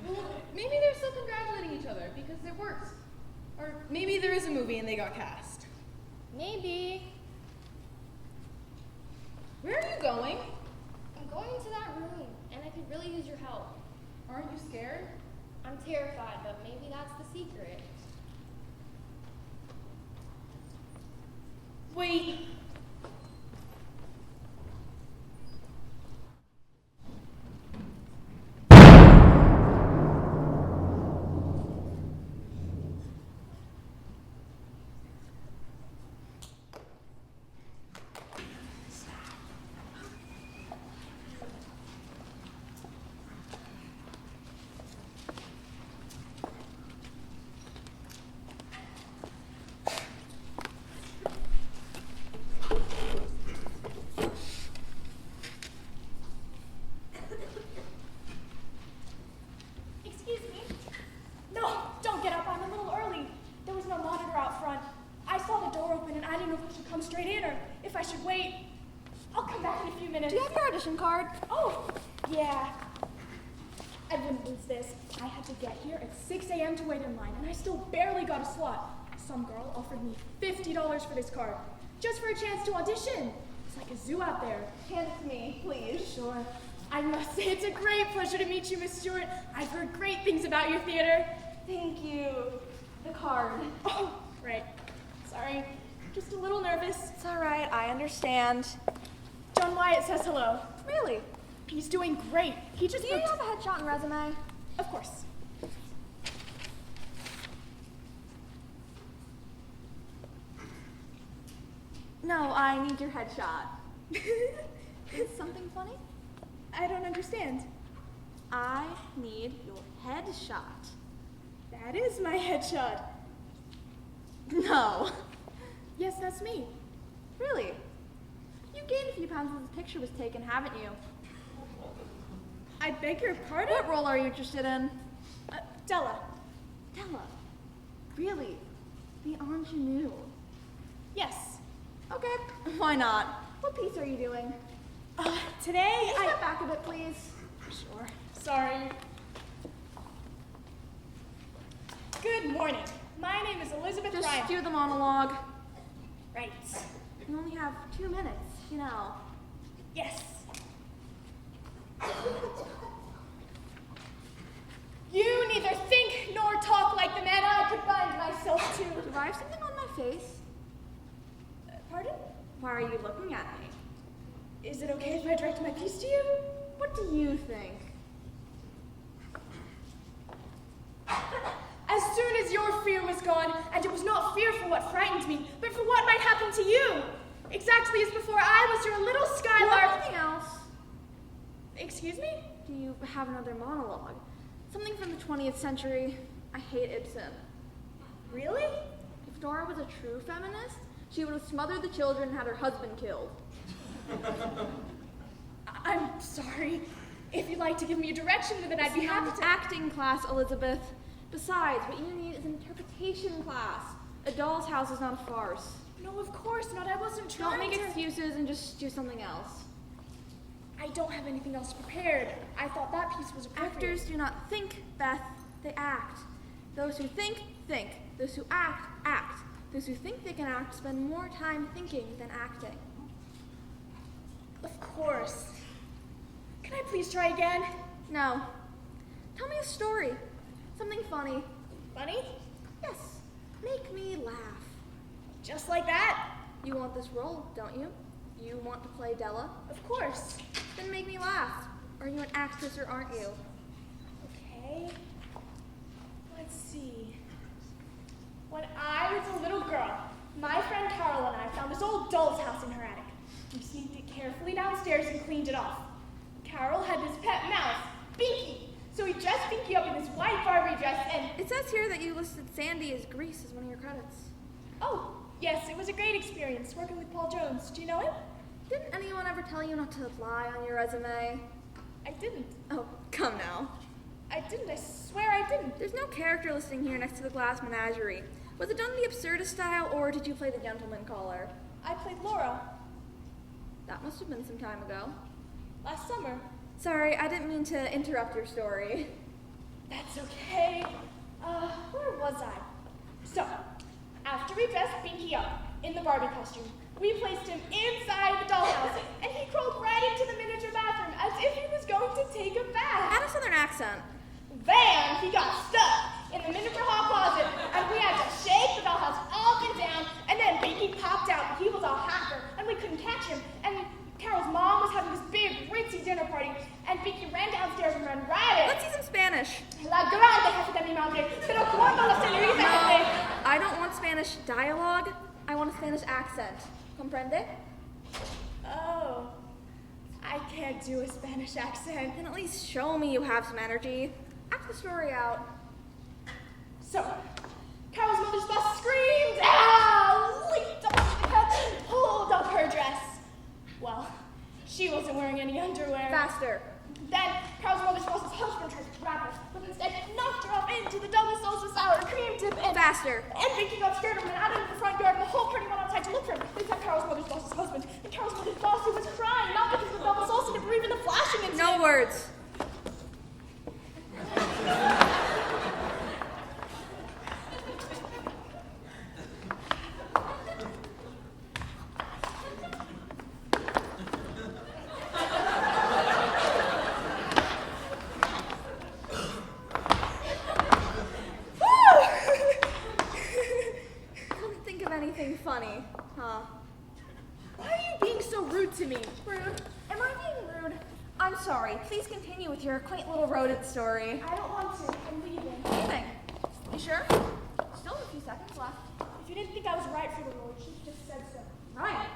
Well, maybe they're still congratulating each other because it worked. Or maybe there is a movie and they got cast. Maybe. Where are you going? I'm going into that room, and I could really use your help. Aren't you scared? I'm terrified, but maybe that's the secret. Wait. Excuse me? No, don't get up. I'm a little early. There was no monitor out front. I saw the door open and I didn't know if I should come straight in or if I should wait. I'll come back in a few minutes. Do you have your audition card? Oh, yeah. I wouldn't lose this. I had to get here at 6 a.m. to wait in line, and I still barely got a slot. Some girl offered me $50 for this card, just for a chance to audition. It's like a zoo out there. Hand it to me, please. Sure. I must say it's a great pleasure to meet you, Miss Stewart. I've heard great things about your theater. Thank you. The card. Oh, right. Sorry. Just a little nervous. It's all right. I understand. John Wyatt says hello. Really? He's doing great. He just Do you have a headshot and resume? Of course. No, I need your headshot. Is something funny? I don't understand. I need your headshot. That is my headshot. No. Yes, that's me. Really? You gained a few pounds since the picture was taken, haven't you? I beg your pardon? What role are you interested in? Della. Della. Really? The ingenue. Yes. Okay, why not? What piece are you doing? Today Can you step back a bit, please? Sure. Sorry. Good morning. My name is Elizabeth Just Ryan. do the monologue. Right. You only have 2 minutes, you know. Yes. You neither think nor talk like the man I could bind myself to. Do I have something on my face? Pardon? Why are you looking at me? Is it okay if I direct my piece to you? What do you think? As soon as your fear was gone, and it was not fear for what frightened me, but for what might happen to you. Exactly as before I was your little Do you skylark. have anything else? Excuse me? Do you have another monologue? Something from the 20th century. I hate Ibsen. Really? If Nora was a true feminist, she would have smothered the children and had her husband killed. I'm sorry. If you'd like to give me a direction, then I'd be It's happy not to. acting class, Elizabeth. Besides, what you need is an interpretation class. A Doll's House is not a farce. No, of course not. I wasn't trying Don't make to. excuses and just do something else. I don't have anything else prepared. I thought that piece was appropriate. Actors do not think, Beth. They act. Those who think, think. Those who act, act. Those who think they can act spend more time thinking than acting. Of course. Can I please try again? No. Tell me a story. Something funny. Funny? Yes. Make me laugh. Just like that? You want this role, don't you? You want to play Della? Of course. Then make me laugh. Are you an actress or aren't you? Okay. Let's see. When I was a little girl, my friend Carol and I found this old doll's house in her attic. We sneaked it carefully downstairs and cleaned it off. Carol had this pet mouse, Binky, so we dressed Binky up in this white Barbie dress and... It says here that you listed Sandy as Grease as one of your credits. Oh, yes, it was a great experience working with Paul Jones. Do you know him? Didn't anyone ever tell you not to lie on your resume? I didn't. Oh, come now. I didn't. I swear I didn't. There's no character listing here next to the glass menagerie. Was it done in the absurdist style, or did you play the gentleman caller? I played Laura. That must have been some time ago. Last summer. Sorry, I didn't mean to interrupt your story. That's okay. Where was I? So, after we dressed Binky up in the Barbie costume, we placed him inside the dollhouse, and he crawled right into the miniature bathroom as if he was going to take a bath. Add a southern accent. Then he got stuck in the miniature hot closet, and we had to shake the dollhouse up and down, and then Binky popped out, and he was all hacker, and we couldn't catch him, and Carol's mom was having this big, ritzy dinner party, and Binky ran downstairs and ran right in. Let's see some Spanish. La grande jefe de mi madre, pero cuando la señorita jefe... I don't want Spanish dialogue. I want a Spanish accent. Comprende? Oh, I can't do a Spanish accent. Then at least show me you have some energy. Act the story out. So, Carol's mother's boss screamed, "Ah!" leaped up to the couch and pulled up her dress. Well, she wasn't wearing any underwear. Faster. Then Carol's mother's boss's husband tried to grab her, but instead knocked her up into the double salsa sour cream dip and... Faster. And Binky got scared and ran out into the front yard, and the whole party went outside to look for him. They found Carol's mother's boss's husband, and Carol's mother's boss, who was crying, not because of the double salsa dip or even the flashing incident. No words. Funny, huh? Why are you being so rude to me? Rude? Am I being rude? I'm sorry. Please continue with your quaint little rodent story. I don't want to. I'm leaving. Leaving? You sure? Still have a few seconds left. If you didn't think I was right for the role, you should have just said so. Right.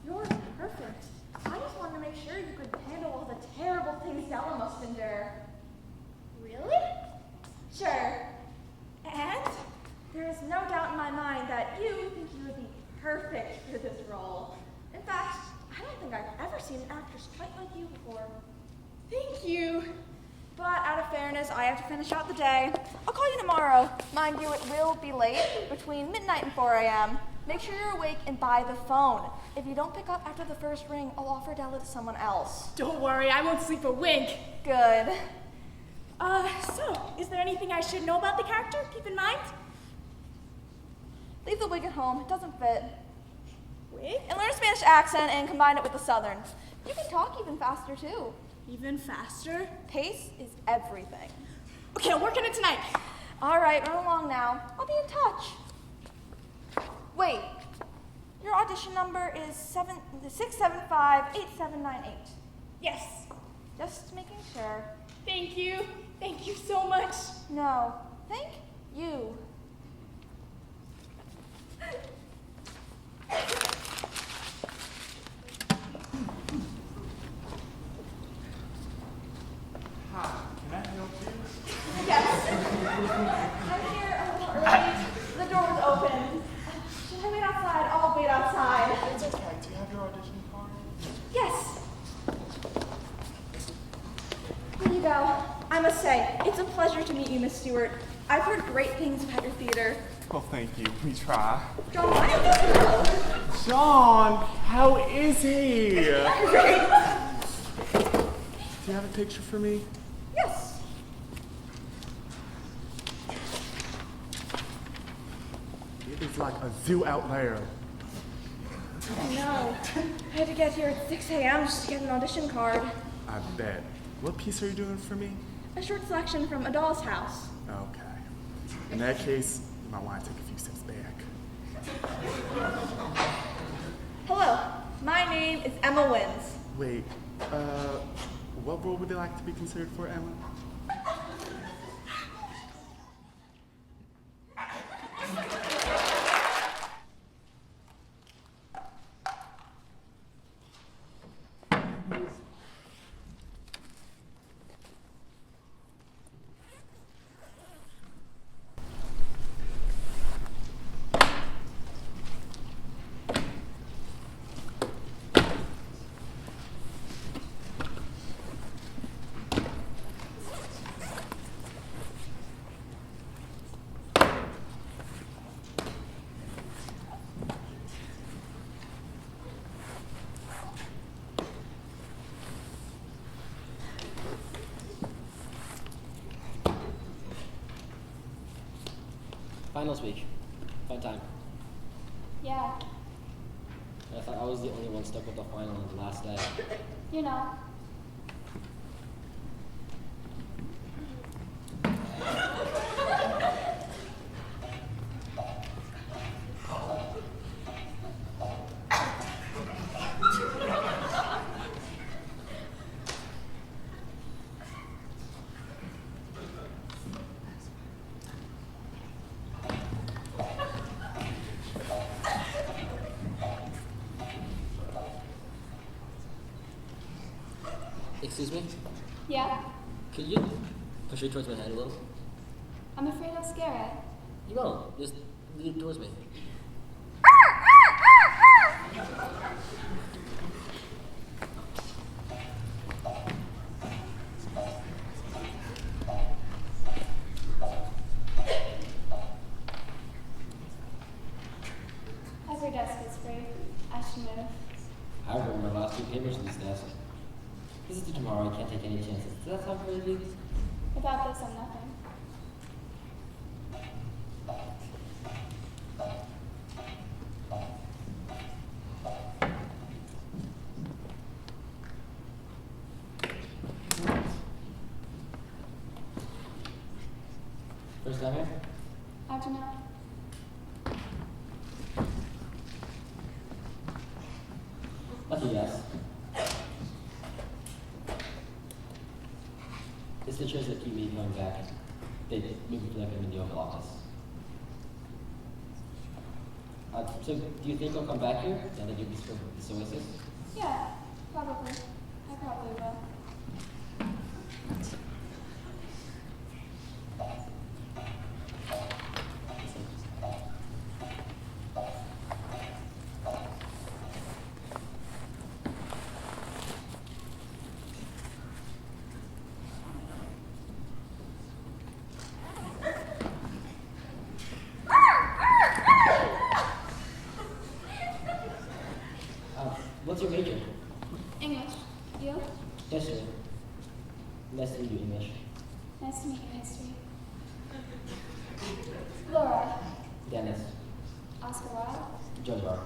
You're perfect. I just wanted to make sure you could handle all the terrible things Della must endure. Really? Sure. And? There is no doubt in my mind that you think you would be perfect for this role. In fact, I don't think I've ever seen an actress quite like you before. Thank you. But out of fairness, I have to finish out the day. I'll call you tomorrow. Mind you, it will be late, between midnight and 4 a.m. Make sure you're awake and by the phone. If you don't pick up after the first ring, I'll offer Della to someone else. Don't worry, I won't sleep a wink. Good. So, is there anything I should know about the character? Keep in mind? Leave the wig at home. It doesn't fit. Wig? And learn a Spanish accent and combine it with the Southern. You can talk even faster, too. Even faster? Pace is everything. Okay, I'll work on it tonight. All right, run along now. I'll be in touch. Wait. Your audition number is 675-8798. Yes. Just making sure. Thank you. Thank you so much. No. Thank you. Hi, can I help you? Yes. I'm here a little early. The door was open. Should I wait outside? I'll wait outside. It's okay. Do you have your audition card? Yes. Here you go. I must say, it's a pleasure to meet you, Miss Stewart. I've heard great things about your theater. Well, thank you. We try. John, why don't you know? John, how is he? Great. Do you have a picture for me? Yes. It is like a zoo out there. No. I had to get here at 6 a.m. just to get an audition card. I bet. What piece are you doing for me? A short selection from A Doll's House. Okay. In that case, you might want to take a few steps back. Hello. My name is Emma Wins. Wait, what role would they like to be considered for, Emma? Finals week. Fun time. Yeah, I thought I was the only one stuck with the final on the last day. you know. Excuse me? Yeah, Could you push it towards my head a little? I'm afraid I'll scare it. You won't. Just lean towards me. Every desk is free. I should move. I remember my last two papers on this desk. This is to tomorrow. I can't take any chances. Does that sound crazy? Without this, I'm nothing. First time here? How'd you know? Lucky guess. It's the chairs that keep me going back. They move me like I'm in the Oval Office. So, do you think I'll come back here now that you discovered this oasis? Yeah, probably. I probably will. What's your major? English. You? History. Nice to meet you, English. Nice to meet you, history. Laura. Dennis. Oscar Wilde. Joe Bar.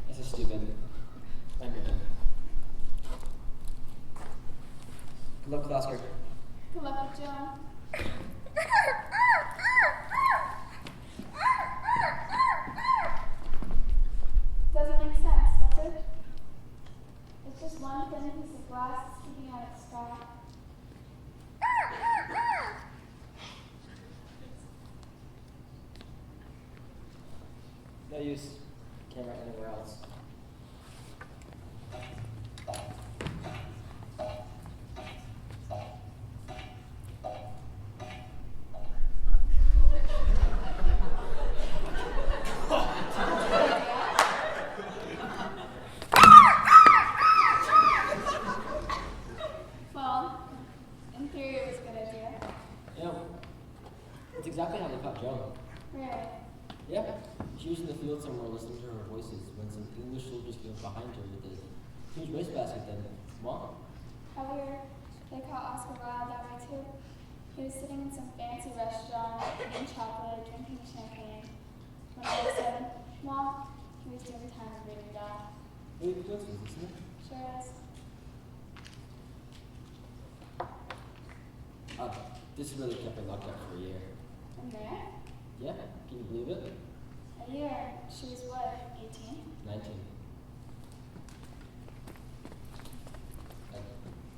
This is stupid. I'm moving. Good luck with Oscar. Good luck with Joan. Doesn't make sense, does it? It's just one thin piece of glass sticking out of the sky. No use. Can't write anywhere else. Well, in theory it was a good idea. You know, it's exactly how they caught Joan. Really? Yeah, she was in the field somewhere listening to her voices when some English soldiers came up behind her with a huge wastebasket then. Mom? How weird. They caught Oscar Wilde that way too. He was sitting in some fancy restaurant, eating chocolate, drinking champagne. When I said, Mom, he was doing time and reading that. Really coincidence, isn't it? Sure is. This really kept her locked up for a year. In there? Yeah, can you believe it? A year. She was what, 18? 19.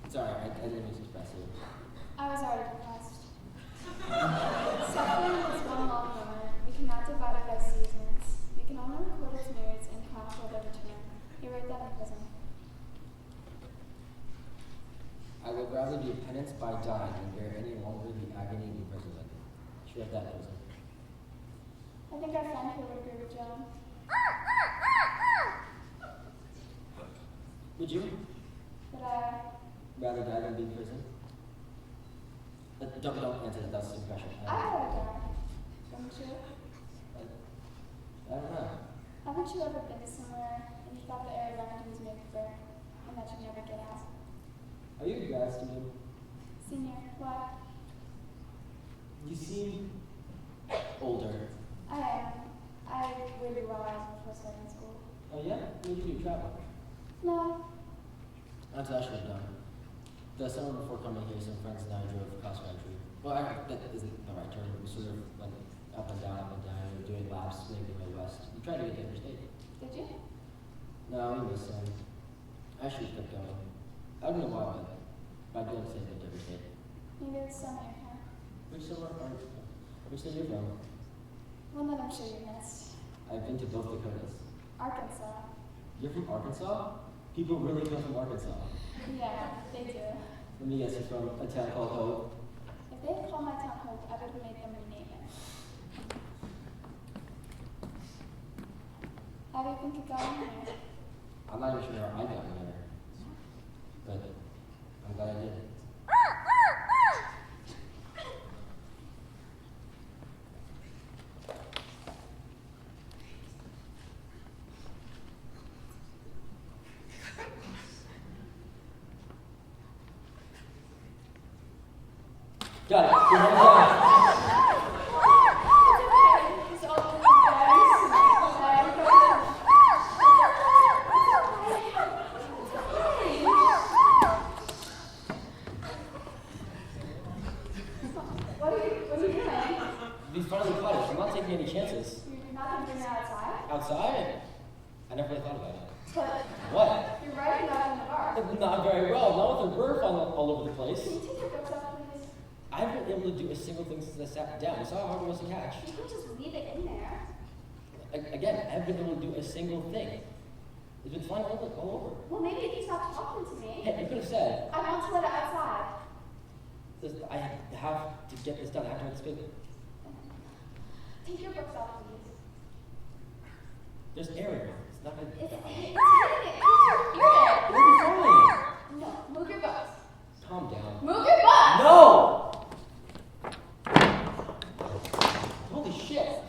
Sorry, I didn't mean to express it. I was already depressed. Suffering is one long moment. We cannot divide it by seasons. We can only record its moods and chronicle their return. You wrote that in prison. I would rather do penance by dying than bear any longer the agony of imprisonment. She read that in prison. I think our friend here would agree with Joan. Would you But I rather die than be in prison? Don't answer that, that's the impression. thought I'd die. Don't you? I don't know. Haven't you ever been somewhere and you thought the air around you was made of brick and that you'd never get out? Are you a grad student? Senior, why? You seem older. I am. I waited while I was before starting school. Oh yeah? What did you do? Travel? No. That's what I should have done. The summer before coming here, some friends and I drove cross country. Well, that isn't the right term. We sort of went up and down, we were doing laps, making our way west. We tried to get to interstate. Did you? No, we missed some. I should have kept going. I don't know why, but I didn't say that to interstate. Maybe it's summer, huh? Which summer which state are you from? One that I'm sure you missed. I've been to both Dakotas. Arkansas. You're from Arkansas? People really come from Arkansas. Yeah, they do. Let me guess, you're from a town called Hope. If they had called my town Hope, I would have made them rename it. How do you think you got in here? I'm not even sure how I got in there. But I'm glad I did. Got it. Your hands up. What are you doing? Be front of the cottage. I'm not taking any chances. You're not going to bring it outside? Outside? I never really thought about it. But What? you're writing that in the bar. Not very well. Not with a bird all over the place. Can you take your books off, please? I haven't been able to do a single thing since I sat down. You saw how hard it was to catch. You can just leave it in there. Again, I haven't been able to do a single thing. It's been flying all over. Well, maybe if you stopped talking to me. Hey, you could have said, I want to let it outside. I have to get this done. I have to make this paper. Take your books off, please. There's air in here. It's not going to... It's hitting it. You're it. It'll be fine. No, move your books. Calm down. Move your books! No! Holy shit.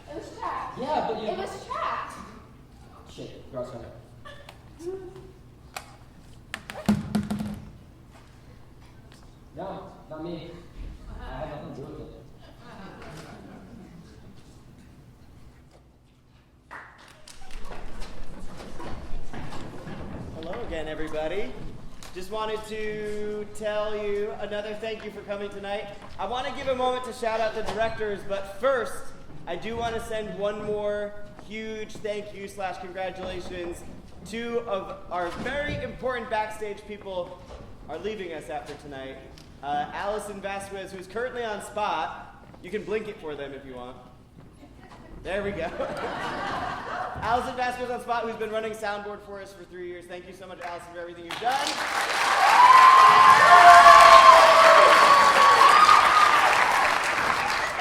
It was trapped. Yeah, but you... It was trapped. Shit, girl's coming. No, not me. I had nothing to do with it. Hello again, everybody. Just wanted to tell you another thank you for coming tonight. I want to give a moment to shout out the directors, but first, I do want to send one more huge thank you / congratulations. Two of our very important backstage people are leaving us after tonight. Allison Vasquez, who's currently on spot. You can blink it for them if you want. There we go. Allison Vasquez on spot, who's been running soundboard for us for 3 years. Thank you so much, Allison, for everything you've done.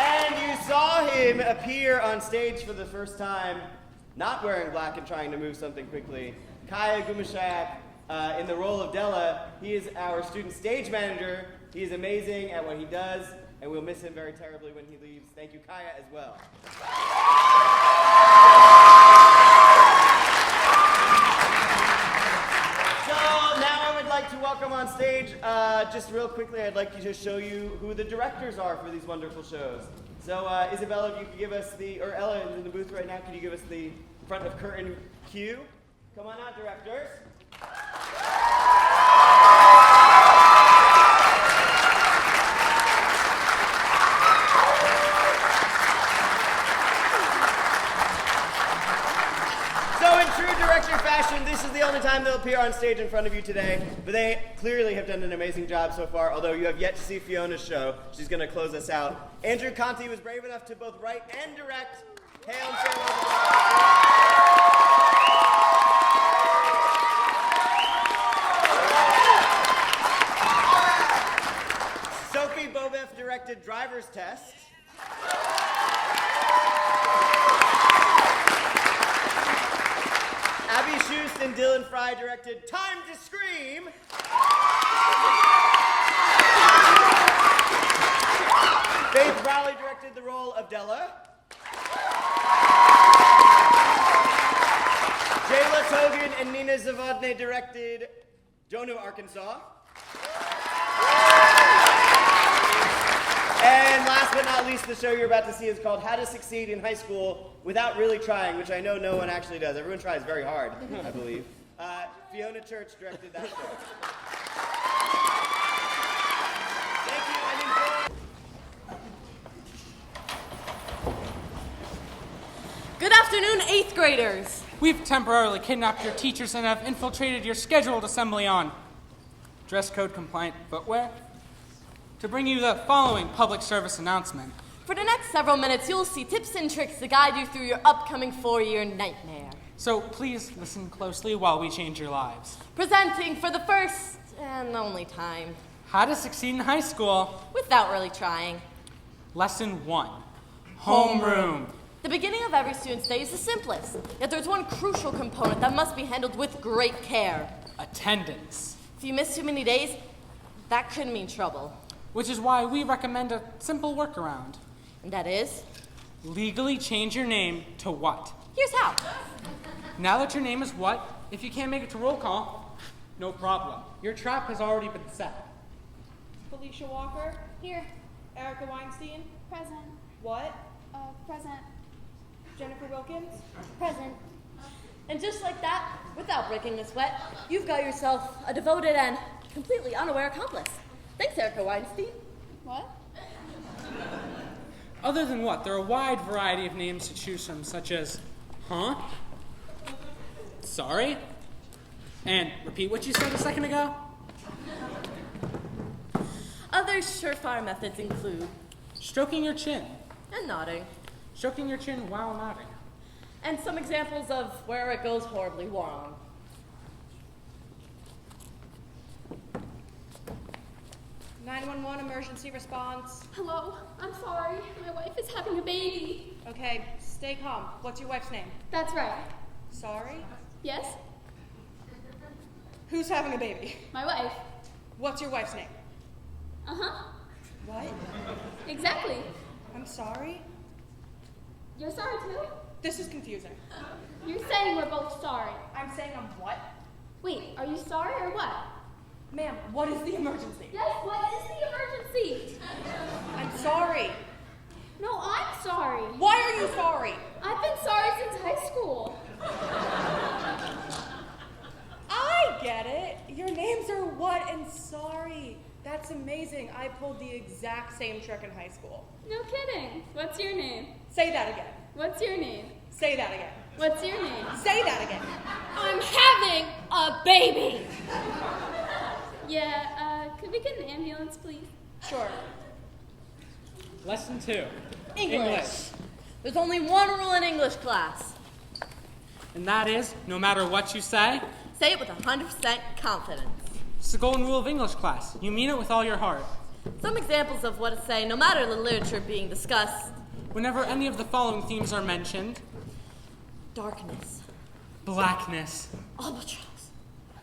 And you saw him appear on stage for the first time, not wearing black and trying to move something quickly. Kaya Gumashak, in the role of Della. He is our student stage manager. He is amazing at what he does, and we'll miss him very terribly when he leaves. Thank you, Kaya, as well. So now I would like to welcome on stage, just real quickly, I'd like to show you who the directors are for these wonderful shows. So Isabella, if you could give us or Ella is in the booth right now, could you give us the front of curtain cue? Come on out, directors. So in true director fashion, this is the only time they'll appear on stage in front of you today, but they clearly have done an amazing job so far, although you have yet to see Fiona's show. She's going to close us out. Andrew Conti was brave enough to both write and direct Hail and Sophie Bobeff directed Driver's Test. Abby Schust and Dylan Fry directed Time to Scream. Crowley directed the role of Della. Jayla Togan and Nina Zavodne directed Jonah, Arkansas. And last but not least, the show you're about to see is called How to Succeed in High School Without Really Trying, which I know no one actually does. Everyone tries very hard, I believe. Fiona Church directed that show. Thank you and enjoy. Good afternoon, 8th graders. We've temporarily kidnapped your teachers and have infiltrated your scheduled assembly on dress code compliant footwear to bring you the following public service announcement. For the next several minutes, you'll see tips and tricks to guide you through your upcoming 4-year nightmare. So please listen closely while we change your lives. Presenting for the first and only time. How to succeed in high school without really trying. Lesson 1. Homeroom. The beginning of every student's day is the simplest, yet there's one crucial component that must be handled with great care. Attendance. If you miss too many days, that could mean trouble. Which is why we recommend a simple workaround. And that is? Legally change your name to what? Here's how. Now that your name is what, if you can't make it to roll call, no problem. Your trap has already been set. Felicia Walker. Here. Erica Weinstein. Present. What? Present. Jennifer Wilkins. Present. And just like that, without breaking a sweat, you've got yourself a devoted and completely unaware accomplice. Thanks, Erica Weinstein. What? Other than what, there are a wide variety of names to choose from, such as, huh? Sorry? And repeat what you said a second ago? Other surefire methods include stroking your chin. And nodding. Stroking your chin while nodding. And some examples of where it goes horribly wrong. 911 emergency response. Hello, I'm sorry. My wife is having a baby. Okay, stay calm. What's your wife's name? That's right. Sorry? Yes? Who's having a baby? My wife. What's your wife's name? Uh-huh. What? Exactly. I'm sorry? You're sorry too? This is confusing. You're saying we're both sorry. I'm saying I'm what? Wait, are you sorry or what? Ma'am, what is the emergency? Yes, what is the emergency? I'm sorry. No, I'm sorry. Why are you sorry? I've been sorry since high school. I get it. Your names are what and sorry. That's amazing. I pulled the exact same trick in high school. No kidding. What's your name? Say that again. What's your name? Say that again. What's your name? Say that again. I'm having a baby. Yeah, could we get an ambulance, please? Sure. Lesson 2. English. There's only one rule in English class. And that is, no matter what you say it with 100% confidence. It's the golden rule of English class. You mean it with all your heart. Some examples of what to say, no matter the literature being discussed. Whenever any of the following themes are mentioned. Darkness. Blackness. Albatross.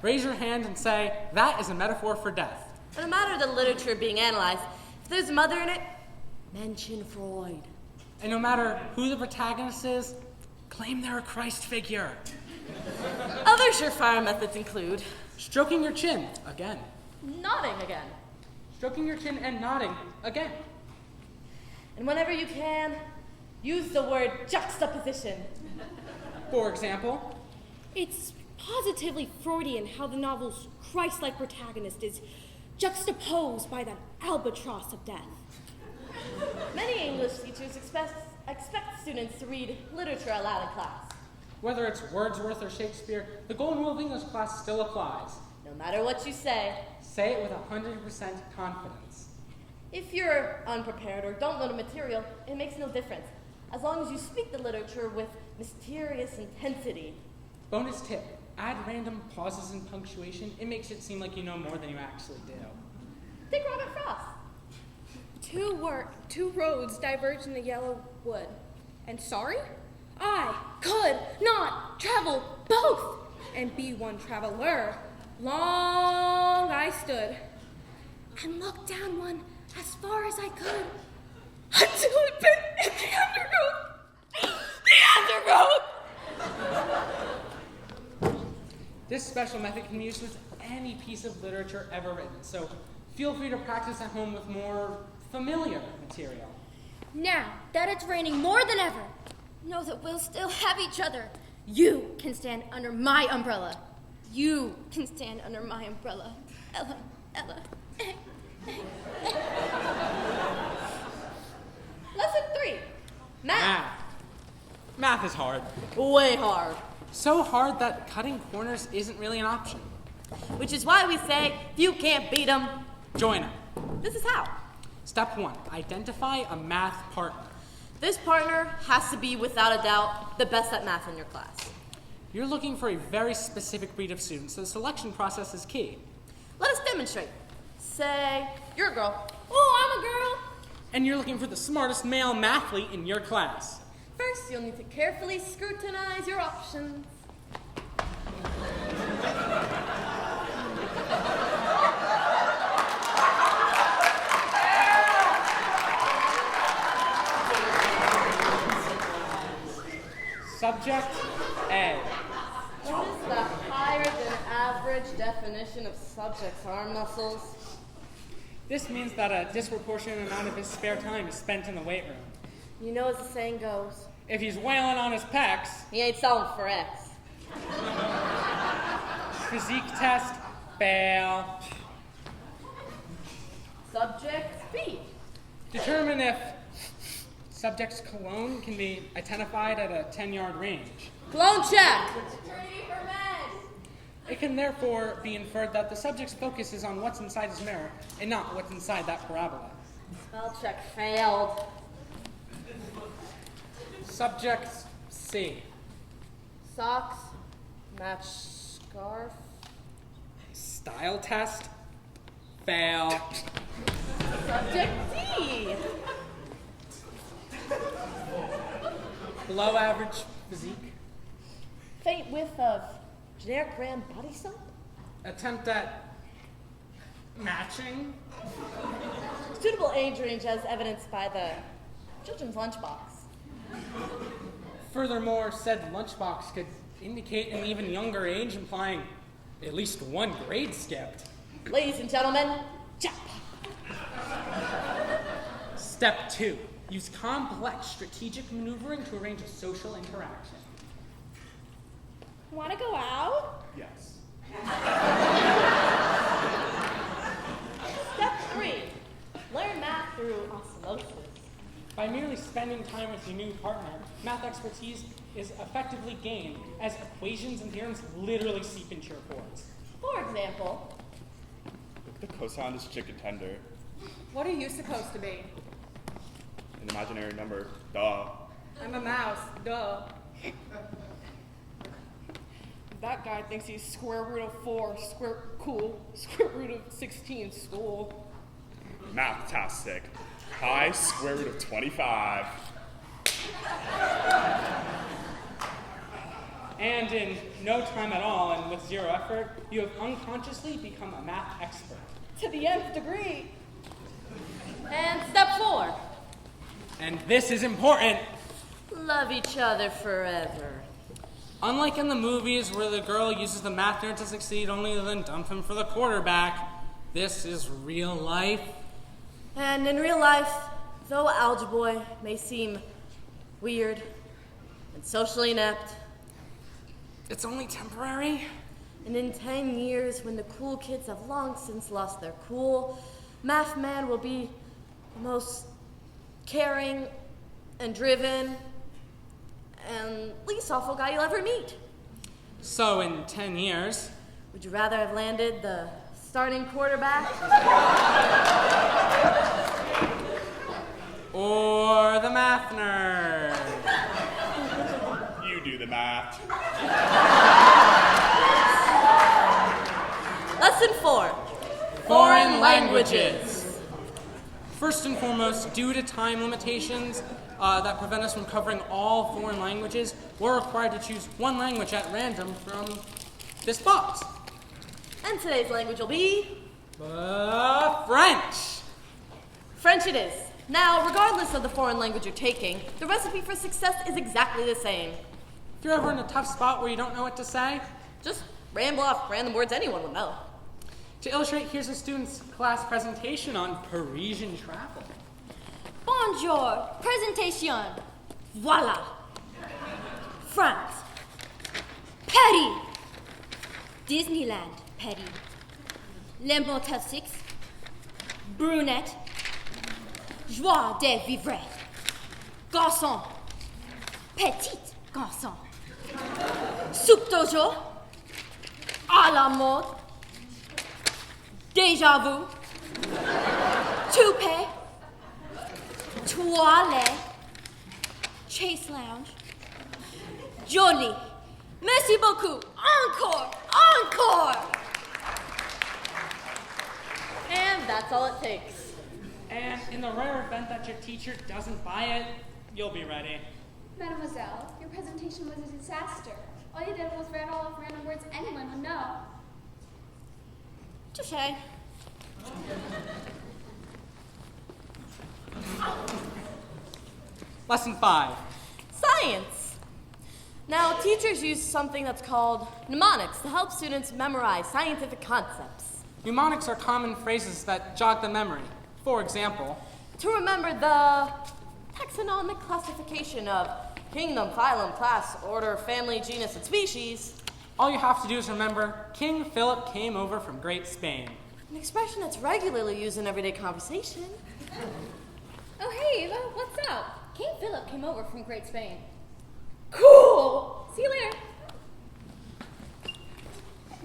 Raise your hand and say, that is a metaphor for death. No matter the literature being analyzed, if there's a mother in it, mention Freud. And no matter who the protagonist is, claim they're a Christ figure. Other surefire methods include stroking your chin, again. Nodding again. Stroking your chin and nodding, again. And whenever you can, use the word juxtaposition. For example, it's positively Freudian how the novel's Christ-like protagonist is juxtaposed by that albatross of death. Many English teachers expect students to read literature aloud in class. Whether it's Wordsworth or Shakespeare, the golden rule of English class still applies. No matter what you say it with 100% confidence. If you're unprepared or don't know the material, it makes no difference, as long as you speak the literature with mysterious intensity. Bonus tip, add random pauses and punctuation. It makes it seem like you know more than you actually do. Think Robert Frost. Two roads diverge in the yellow wood. And sorry? I could not travel both and be one traveler. Long I stood and looked down one as far as I could. until it bit in the undergrowth. The undergrowth! This special method can be used with any piece of literature ever written, so feel free to practice at home with more familiar material. Now that it's raining more than ever, know that we'll still have each other. You can stand under my umbrella. You can stand under my umbrella. Ella, Ella. Lesson 3. Math. Math is hard. Way hard. So hard that cutting corners isn't really an option. Which is why we say, if you can't beat them, join them. This is how. Step 1. Identify a math partner. This partner has to be, without a doubt, the best at math in your class. You're looking for a very specific breed of students, so the selection process is key. Let us demonstrate. Say, you're a girl. Oh, I'm a girl. And you're looking for the smartest male mathlete in your class. First, you'll need to carefully scrutinize your options. Subject A. What is the higher than average definition of subject's arm muscles? This means that a disproportionate amount of his spare time is spent in the weight room. You know as the saying goes, if he's wailing on his pecs, he ain't selling for X. Physique test, fail. Subject B. Determine if subject's cologne can be identified at a 10-yard range. Cologne check. It can therefore be inferred that the subject's focus is on what's inside his mirror and not what's inside that parabola. Spell check failed. Subject C. Socks match scarf. Style test, fail. Subject D. Below average physique. Faint whiff of generic brand body soap. Attempt at matching. Suitable age range as evidenced by the children's lunchbox. Furthermore, said lunchbox could indicate an even younger age, implying at least one grade skipped. Ladies and gentlemen, chap. Step 2. Use complex strategic maneuvering to arrange a social interaction. Want to go out? Yes. Step 3. Learn math through osmosis. By merely spending time with your new partner, math expertise is effectively gained as equations and theorems literally seep into your pores. For example, The cosine is chicken tender. What are you supposed to be? An imaginary number. Duh. I'm a mouse. Duh. That guy thinks he's square root of 4, square root of 16, school. Mathtastic. Pi square root of 25. And in no time at all, and with zero effort, you have unconsciously become a math expert. To the nth degree. and step 4. And this is important. Love each other forever. Unlike in the movies where the girl uses the math nerd to succeed only to then dump him for the quarterback, this is real life. And in real life, though Algebra Boy may seem weird and socially inept, it's only temporary. And in 10 years, when the cool kids have long since lost their cool, Math Man will be the most caring and driven and least awful guy you'll ever meet. So in 10 years... Would you rather have landed the starting quarterback? Or the math nerd? You do the math. Lesson 4. Foreign languages. First and foremost, due to time limitations that prevent us from covering all foreign languages, we're required to choose one language at random from this box. And today's language will be... French. French it is. Now, regardless of the foreign language you're taking, the recipe for success is exactly the same. If you're ever in a tough spot where you don't know what to say, just ramble off random words anyone would know. To illustrate, here's a student's class presentation on Parisian travel. Bonjour, presentation. Voila. France. Paris. Disneyland, Paris. Les Montels 6. Brunette. Joie de vivre. Garçon. Petit garçon. Soupe toujours. À la mode. Déjà vu. Toupee. Toilette. Chase Lounge. Jolie. Merci beaucoup. Encore. Encore. And that's all it takes. And in the rare event that your teacher doesn't buy it, you'll be ready. Mademoiselle, your presentation was a disaster. All you did was read all of random words anyone would know. Touché. Lesson 5. Science. Now, teachers use something that's called mnemonics to help students memorize scientific concepts. Mnemonics are common phrases that jog the memory. For example, to remember the taxonomic classification of kingdom, phylum, class, order, family, genus, and species. All you have to do is remember King Philip came over from Great Spain. An expression that's regularly used in everyday conversation. Oh, hey, Eva, what's up? King Philip came over from Great Spain. Cool! See you later.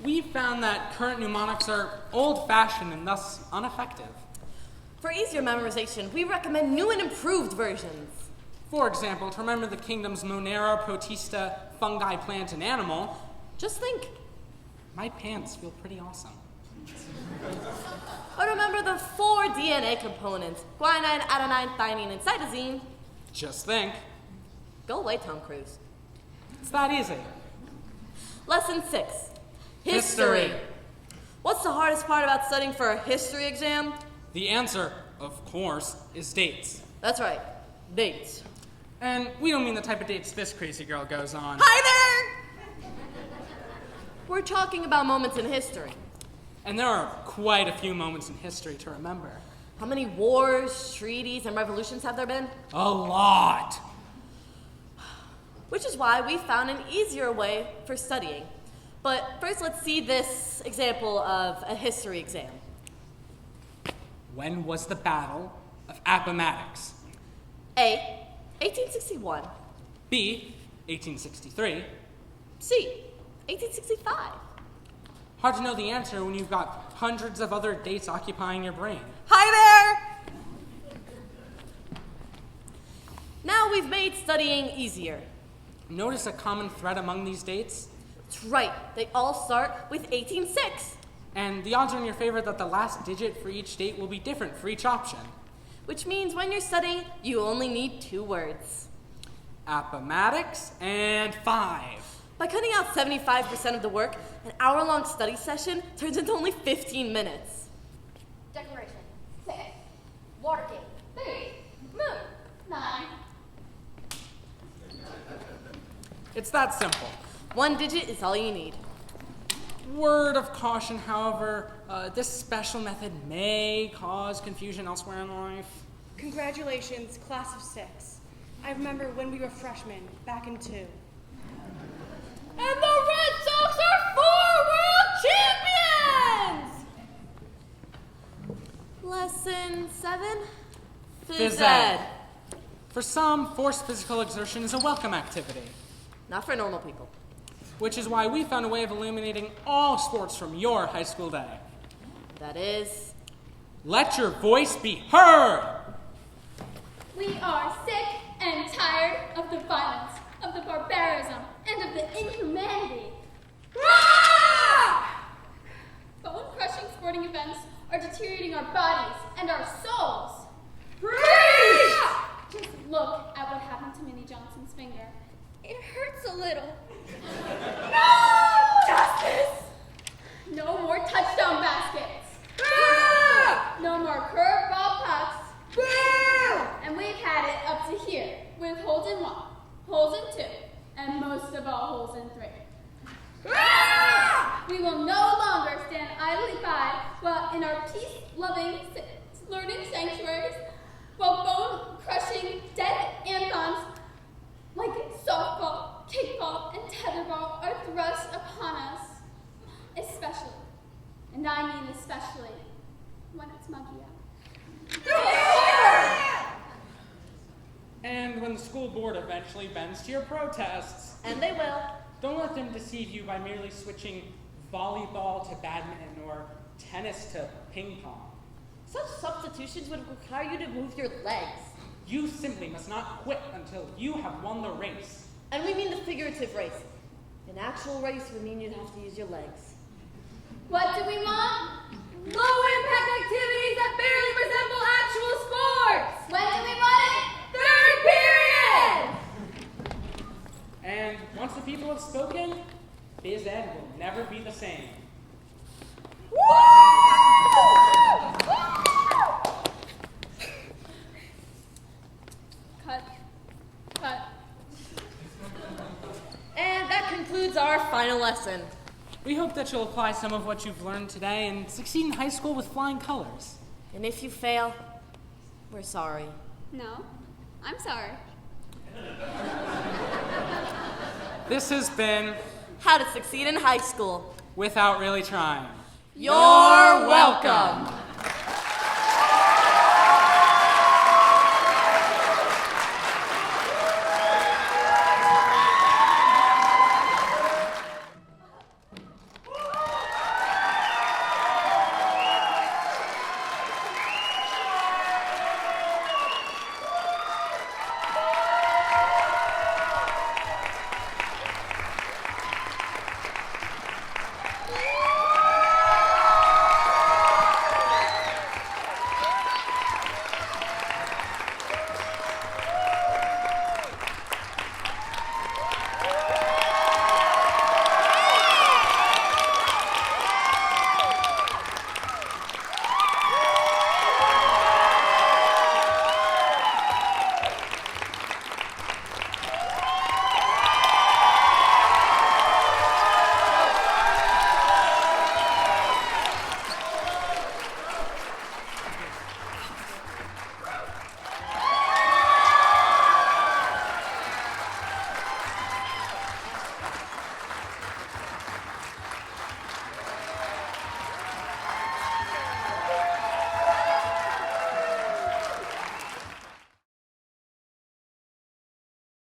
We found that current mnemonics are old-fashioned and thus ineffective. For easier memorization, we recommend new and improved versions. For example, to remember the kingdoms Monera, Protista, fungi, plant, and animal, just think, my pants feel pretty awesome. Or remember the 4 DNA components, guanine, adenine, thymine, and cytosine. Just think. Go away, Tom Cruise. It's that easy. Lesson 6. History. What's the hardest part about studying for a history exam? The answer, of course, is dates. That's right, dates. And we don't mean the type of dates this crazy girl goes on. Hi there! We're talking about moments in history. And there are quite a few moments in history to remember. How many wars, treaties, and revolutions have there been? A lot! Which is why we found an easier way for studying. But first, let's see this example of a history exam. When was the Battle of Appomattox? A. 1861. B. 1863. C. 1865. Hard to know the answer when you've got hundreds of other dates occupying your brain. Hi there! Now we've made studying easier. Notice a common thread among these dates? That's right. They all start with 1806. And the odds are in your favor that the last digit for each date will be different for each option. Which means when you're studying, you only need 2 words. Appomattox and 5. By cutting out 75% of the work, an hour-long study session turns into only 15 minutes. Declaration. 6. Watergate. 3. Moon. 9. It's that simple. 1 digit is all you need. Word of caution, however, this special method may cause confusion elsewhere in life. Congratulations, class of 6. I remember when we were freshmen, back in 2. And the Red Sox are 4 world champions! Lesson 7? Phys ed. For some, forced physical exertion is a welcome activity. Not for normal people. Which is why we found a way of eliminating all sports from your high school day. That is... let your voice be heard! We are sick and tired of the violence, of the barbarism, and of the inhumanity. Bone-crushing sporting events are deteriorating our bodies and our souls. Just look at what happened to Minnie Johnson's finger. It hurts a little. No justice! No more touchdown baskets. No more curveball pucks. in our peace-loving learning sanctuaries, while bone-crushing death anthems like softball, kickball, and tetherball are thrust upon us. Especially, and I mean especially, when it's monkey out. And when the school board eventually bends to your protests. And they will. Don't let them deceive you by merely switching volleyball to badminton or tennis to ping pong. Such substitutions would require you to move your legs. You simply must not quit until you have won the race. And we mean the figurative race. An actual race would mean you'd have to use your legs. What do we want? Low-impact activities that barely resemble actual sports! When do we want it? Third period! And once the people have spoken, Phys Ed will never be the same. Cut. Cut. And that concludes our final lesson. We hope that you'll apply some of what you've learned today and succeed in high school with flying colors. And if you fail, we're sorry. No, I'm sorry. This has been How to Succeed in High School Without Really Trying. You're welcome.